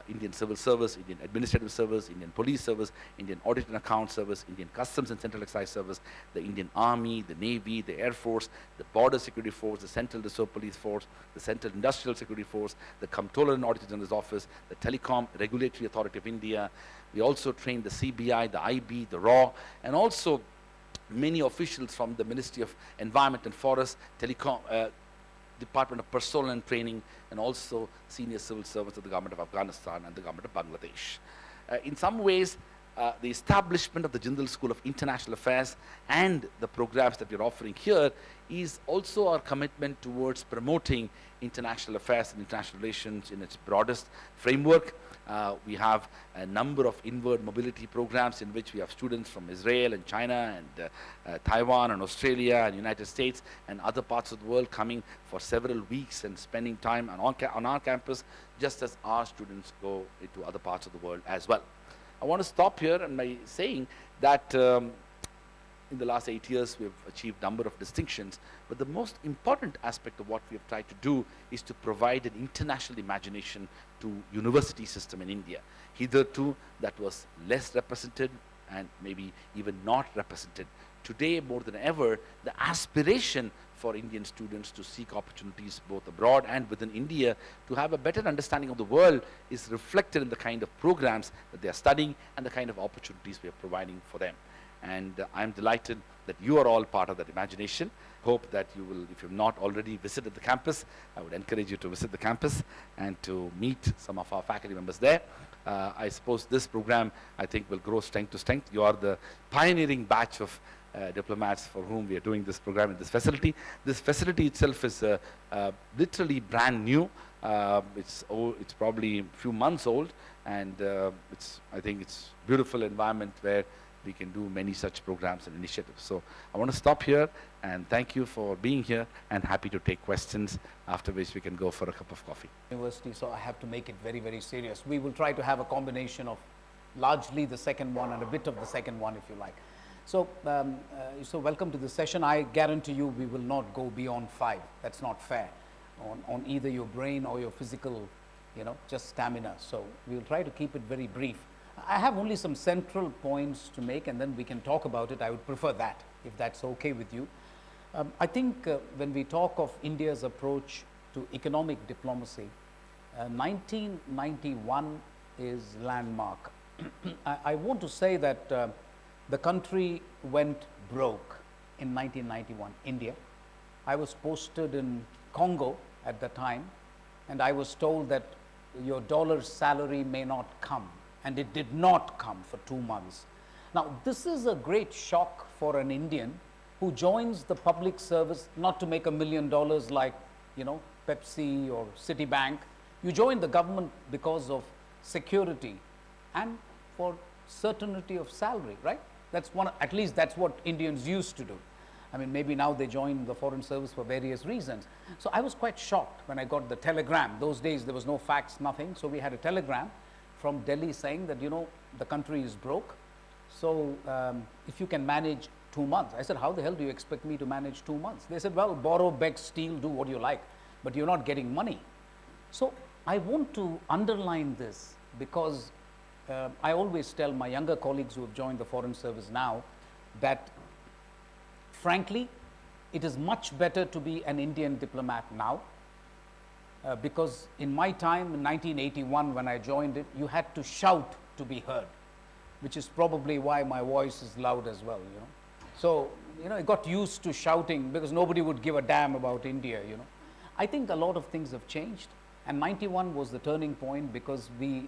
Indian Civil Service, Indian Administrative Service, Indian Police Service, Indian Audit and Account Service, Indian Customs and Central Excise Service, the Indian Army, the Navy, the Air Force, the Border Security Force, the Central Reserve Police Force, the Central Industrial Security Force, the Comptroller and Auditor General's Office, the Telecom Regulatory Authority of India. We also train the CBI, the IB, the RAW, and also many officials from the Ministry of Environment and Forest, Telecom, Department of Personnel and Training, and also senior civil servants of the government of Afghanistan and the government of Bangladesh. In some ways, the establishment of the Jindal School of International Affairs and the programs that we're offering here is also our commitment towards promoting international affairs and international relations in its broadest framework. We have a number of inward mobility programs in which we have students from Israel and China and Taiwan and Australia and United States and other parts of the world coming for several weeks and spending time on our campus, just as our students go into other parts of the world as well. I want to stop here and by saying that in the last 8 years we have achieved a number of distinctions, but the most important aspect of what we have tried to do is to provide an international imagination to university system in India. Hitherto that was less represented and maybe even not represented. Today more than ever, the aspiration for Indian students to seek opportunities both abroad and within India to have a better understanding of the world is reflected in the kind of programs that they are studying and the kind of opportunities we are providing for them. And I'm delighted that you are all part of that imagination. Hope that you will, if you've not already visited the campus, I would encourage you to visit the campus and to meet some of our faculty members there. I suppose this program, I think, will grow strength to strength. You are the pioneering batch of diplomats for whom we are doing this program in this facility. This facility itself is literally brand new. It's probably a few months old, and I think it's a beautiful environment where we can do many such programs and initiatives. So I want to stop here and thank you for being here, and happy to take questions, after which we can go for a cup of coffee. University, so I have to make it very, very serious. We will try to have a combination of largely the second one and a bit of the second one, if you like. So, so welcome to the session. I guarantee you we will not go beyond 5. That's not fair on either your brain or your physical, just stamina. So we will try to keep it very brief. I have only some central points to make, and then we can talk about it. I would prefer that, if that's okay with you. I think when we talk of India's approach to economic diplomacy, 1991 is landmark. I want to say that the country went broke in 1991, India. I was posted in Congo at the time, and I was told that your dollar's salary may not come. And it did not come for 2 months. Now, this is a great shock for an Indian who joins the public service not to make $1 million like you know, Pepsi or Citibank. You join the government because of security and for certainty of salary, right? That's one, at least that's what Indians used to do. I mean, maybe now they join the foreign service for various reasons. So I was quite shocked when I got the telegram. Those days there was no fax, nothing. So we had a telegram from Delhi saying that, you know, the country is broke. So if you can manage 2 months. I said, how the hell do you expect me to manage 2 months? They said, well, borrow, beg, steal, do what you like, but you're not getting money. So I want to underline this because I always tell my younger colleagues who have joined the foreign service now that frankly, it is much better to be an Indian diplomat now because in my time in 1981 when I joined it, you had to shout to be heard, which is probably why my voice is loud as well, you know. So, you know, I got used to shouting because nobody would give a damn about India, you know. I think a lot of things have changed, and 91 was the turning point because we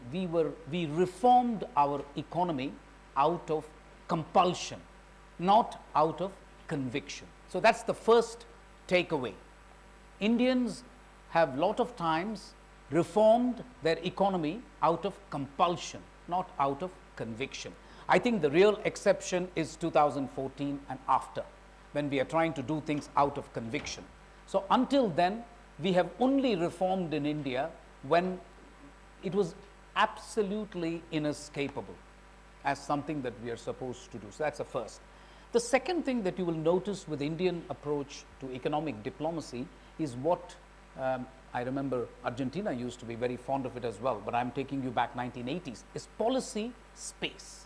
reformed our economy out of compulsion, not out of conviction. So that's the first takeaway. Indians have lot of times reformed their economy out of compulsion, not out of conviction. I think the real exception is 2014 and after, when we are trying to do things out of conviction. So until then, we have only reformed in India when it was absolutely inescapable as something that we are supposed to do. So that's the first. The second thing that you will notice with Indian approach to economic diplomacy is what I remember Argentina used to be very fond of it as well, but I'm taking you back 1980s, is policy space.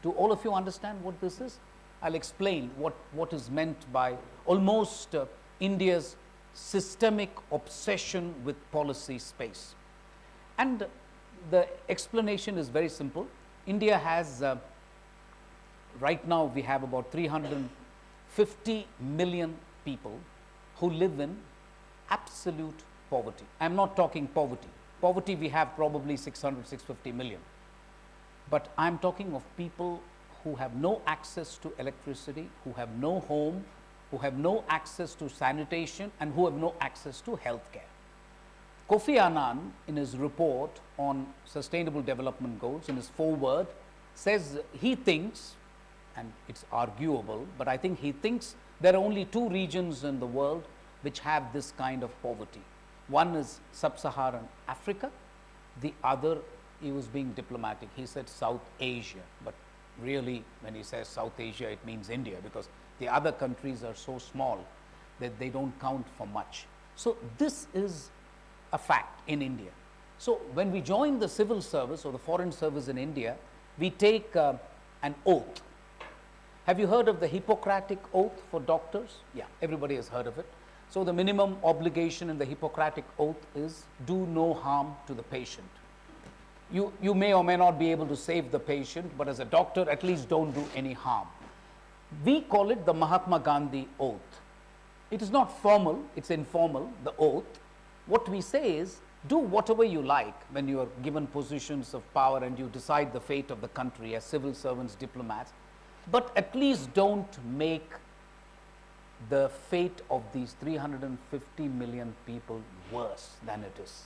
Do all of you understand what this is? I'll explain what is meant by almost India's systemic obsession with policy space. And the explanation is very simple. India has, right now we have about 350 million people who live in absolute poverty. I'm not talking poverty. Poverty we have probably 600, 650 million. But I'm talking of people who have no access to electricity, who have no home, who have no access to sanitation, and who have no access to healthcare. Kofi Annan, in his report on Sustainable Development Goals, in his foreword, says he thinks, and it's arguable, but I think he thinks there are only 2 regions in the world which have this kind of poverty. One is Sub-Saharan Africa, the other, he was being diplomatic, he said South Asia, but really when he says South Asia it means India because the other countries are so small that they don't count for much. So this is a fact in India. So when we join the civil service or the foreign service in India, we take an oath. Have you heard of the Hippocratic Oath for doctors? Yeah, everybody has heard of it. So the minimum obligation in the Hippocratic Oath is do no harm to the patient. You may or may not be able to save the patient, but as a doctor, at least don't do any harm. We call it the Mahatma Gandhi Oath. It is not formal, it's informal, the oath. What we say is, do whatever you like when you are given positions of power and you decide the fate of the country as civil servants, diplomats, but at least don't make the fate of these 350 million people worse than it is.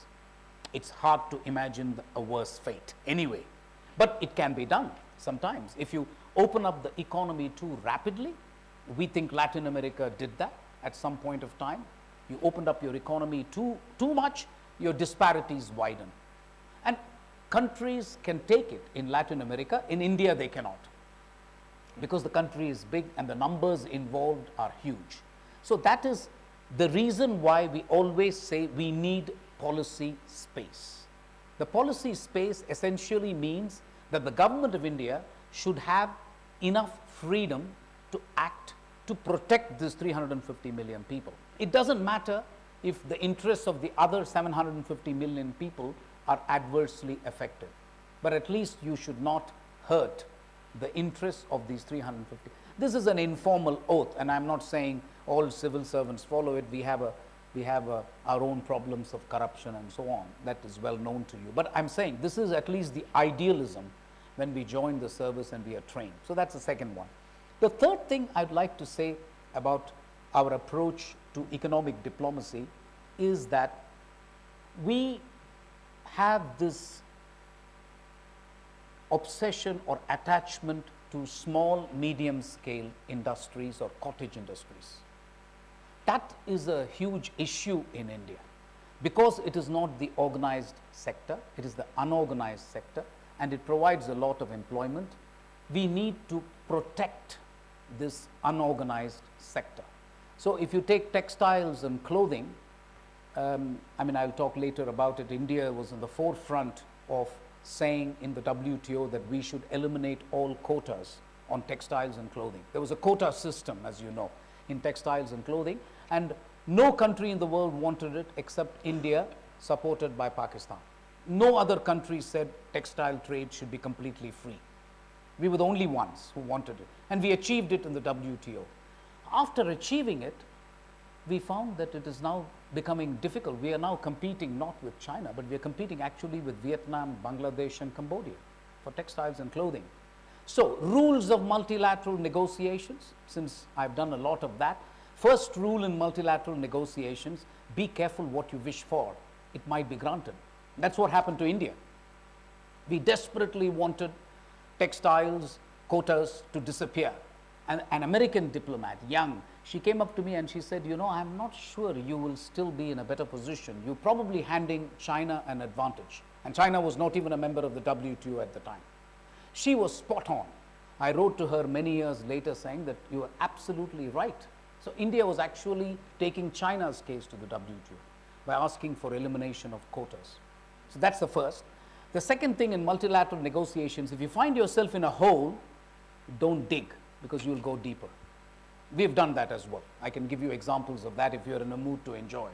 It's hard to imagine a worse fate anyway, but it can be done sometimes. If you open up the economy too rapidly, we think Latin America did that at some point of time. You opened up your economy too much, your disparities widen. And countries can take it in Latin America, in India they cannot, because the country is big and the numbers involved are huge. So that is the reason why we always say we need policy space. The policy space essentially means that the government of India should have enough freedom to act to protect these 350 million people. It doesn't matter if the interests of the other 750 million people are adversely affected, but at least you should not hurt the interests of these 350. This is an informal oath, and I'm not saying all civil servants follow it. We have our own problems of corruption and so on. That is well known to you. But I'm saying this is at least the idealism when we join the service and we are trained. So that's the second one. The third thing I'd like to say about our approach to economic diplomacy is that we have this obsession or attachment to small, medium scale industries or cottage industries. That is a huge issue in India because it is not the organized sector, it is the unorganized sector, and it provides a lot of employment. We need to protect this unorganized sector. So if you take textiles and clothing, I mean, I'll talk later about it. India was in the forefront of saying in the WTO that we should eliminate all quotas on textiles and clothing. There was a quota system, as you know, in textiles and clothing, and no country in the world wanted it except India, supported by Pakistan. No other country said textile trade should be completely free. We were the only ones who wanted it, and we achieved it in the WTO. After achieving it, we found that it is now becoming difficult. We are now competing not with China, but we are competing actually with Vietnam, Bangladesh, and Cambodia for textiles and clothing. So, rules of multilateral negotiations, since I've done a lot of that. First rule in multilateral negotiations, be careful what you wish for. It might be granted. That's what happened to India. We desperately wanted textiles, quotas to disappear. And an American diplomat, young, she came up to me and she said, you know, I'm not sure you will still be in a better position. You're probably handing China an advantage. And China was not even a member of the WTO at the time. She was spot on. I wrote to her many years later saying that you are absolutely right. So India was actually taking China's case to the WTO by asking for elimination of quotas. So that's the first. The second thing in multilateral negotiations, if you find yourself in a hole, don't dig, because you'll go deeper. We've done that as well. I can give you examples of that if you're in a mood to enjoy.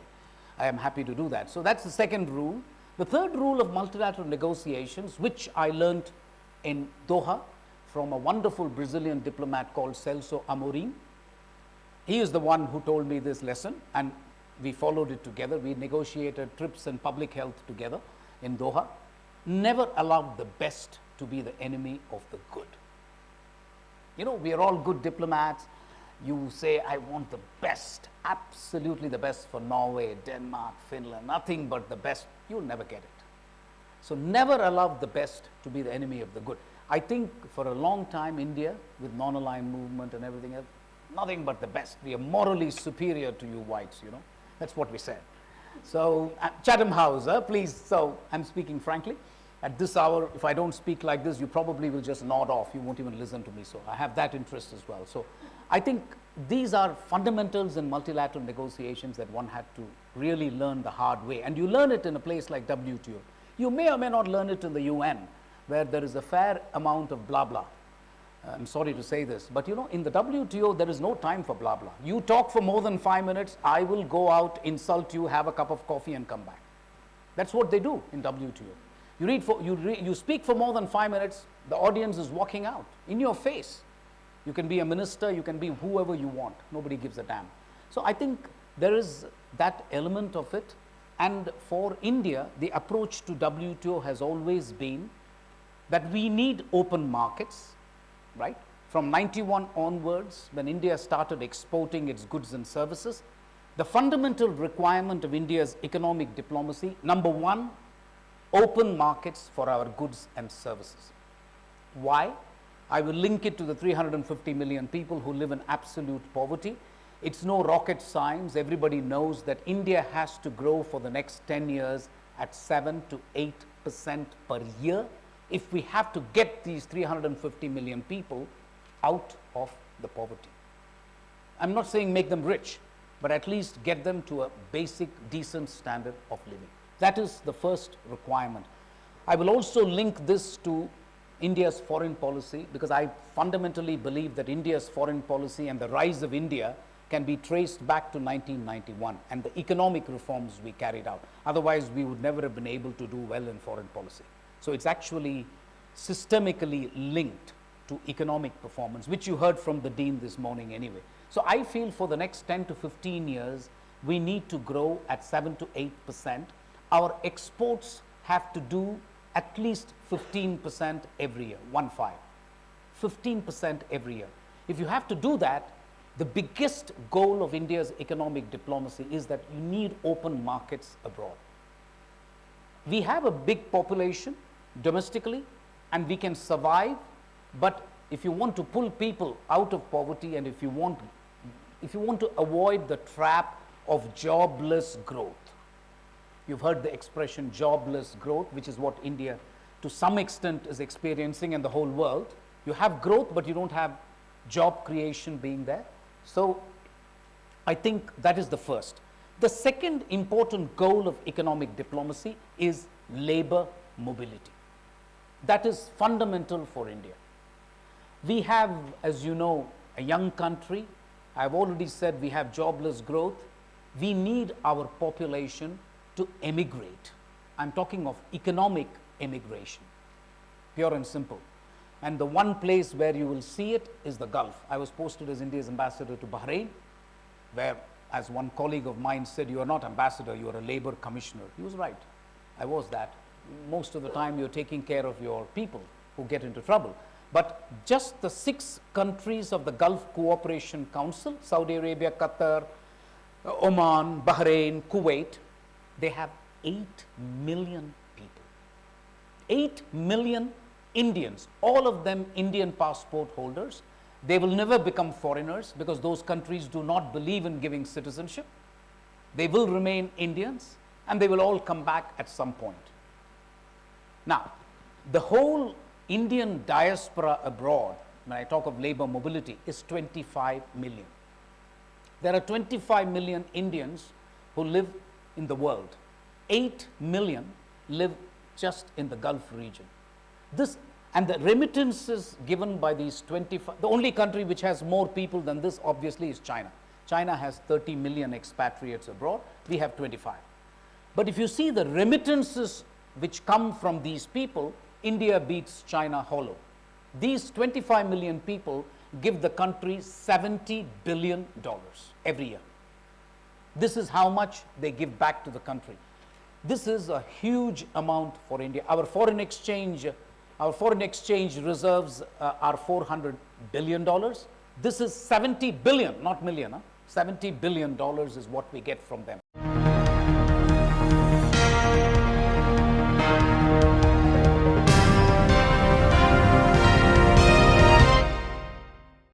I am happy to do that. So that's the second rule. The third rule of multilateral negotiations, which I learned in Doha from a wonderful Brazilian diplomat called Celso Amorim. He is the one who told me this lesson, and we followed it together. We negotiated trips and public health together in Doha. Never allow the best to be the enemy of the good. You know, we are all good diplomats. You say, I want the best, absolutely the best for Norway, Denmark, Finland, nothing but the best. You'll never get it. So never allow the best to be the enemy of the good. I think for a long time, India, with non-aligned movement and everything else, nothing but the best. We are morally superior to you whites, you know. That's what we said. So, Chatham House, please, so I'm speaking frankly. At this hour, if I don't speak like this, you probably will just nod off. You won't even listen to me. So I have that interest as well. So I think these are fundamentals in multilateral negotiations that one had to really learn the hard way. And you learn it in a place like WTO. You may or may not learn it in the UN, where there is a fair amount of blah blah. I'm sorry to say this, but you know, in the WTO, there is no time for blah blah. You talk for more than 5 minutes, I will go out, insult you, have a cup of coffee, and come back. That's what they do in WTO. You speak for more than 5 minutes, the audience is walking out in your face. You can be a minister, you can be whoever you want. Nobody gives a damn. So I think there is that element of it. And for India, the approach to WTO has always been that we need open markets, right? From 91 onwards, when India started exporting its goods and services, the fundamental requirement of India's economic diplomacy, number one, open markets for our goods and services. Why? I will link it to the 350 million people who live in absolute poverty. It's no rocket science. Everybody knows that India has to grow for the next 10 years at 7 to 8% per year if we have to get these 350 million people out of the poverty. I'm not saying make them rich, but at least get them to a basic, decent standard of living. That is the first requirement. I will also link this to India's foreign policy, because I fundamentally believe that India's foreign policy and the rise of India can be traced back to 1991 and the economic reforms we carried out. Otherwise, we would never have been able to do well in foreign policy. So it's actually systemically linked to economic performance, which you heard from the Dean this morning anyway. So I feel for the next 10 to 15 years, we need to grow at 7 to 8%. Our exports have to do at least 15% every year, 15% every year. If you have to do that, The biggest goal of India's economic diplomacy is that you need open markets abroad. We have a big population domestically and we can survive, but if you want to pull people out of poverty and if you want to avoid the trap of jobless growth, you've heard the expression jobless growth, which is what India to some extent is experiencing in the whole world. You have growth, but you don't have job creation being there. So I think that is the first. The second important goal of economic diplomacy is labor mobility. That is fundamental for India. We have, as you know, a young country. I've already said we have jobless growth. We need our population to emigrate. I'm talking of economic emigration, pure and simple. And the one place where you will see it is the Gulf. I was posted as India's ambassador to Bahrain, where, as one colleague of mine said, you are not ambassador, you are a labor commissioner. He was right. I was that. Most of the time you're taking care of your people who get into trouble. But just the 6 countries of the Gulf Cooperation Council, Saudi Arabia, Qatar, Oman, Bahrain, Kuwait, they have 8 million people. 8 million Indians, all of them Indian passport holders. They will never become foreigners because those countries do not believe in giving citizenship. They will remain Indians and they will all come back at some point. Now, the whole Indian diaspora abroad, when I talk of labor mobility, is 25 million. There are 25 million Indians who live in the world. 8 million live just in the Gulf region. This and the remittances given by these 25, the only country which has more people than this obviously is China. China has 30 million expatriates abroad, we have 25. But if you see the remittances which come from these people, India beats China hollow. These 25 million people give the country $70 billion every year. This is how much they give back to the country. This is a huge amount for India. Our foreign exchange reserves are $400 billion. This is 70 billion, not million. $70 billion is what we get from them.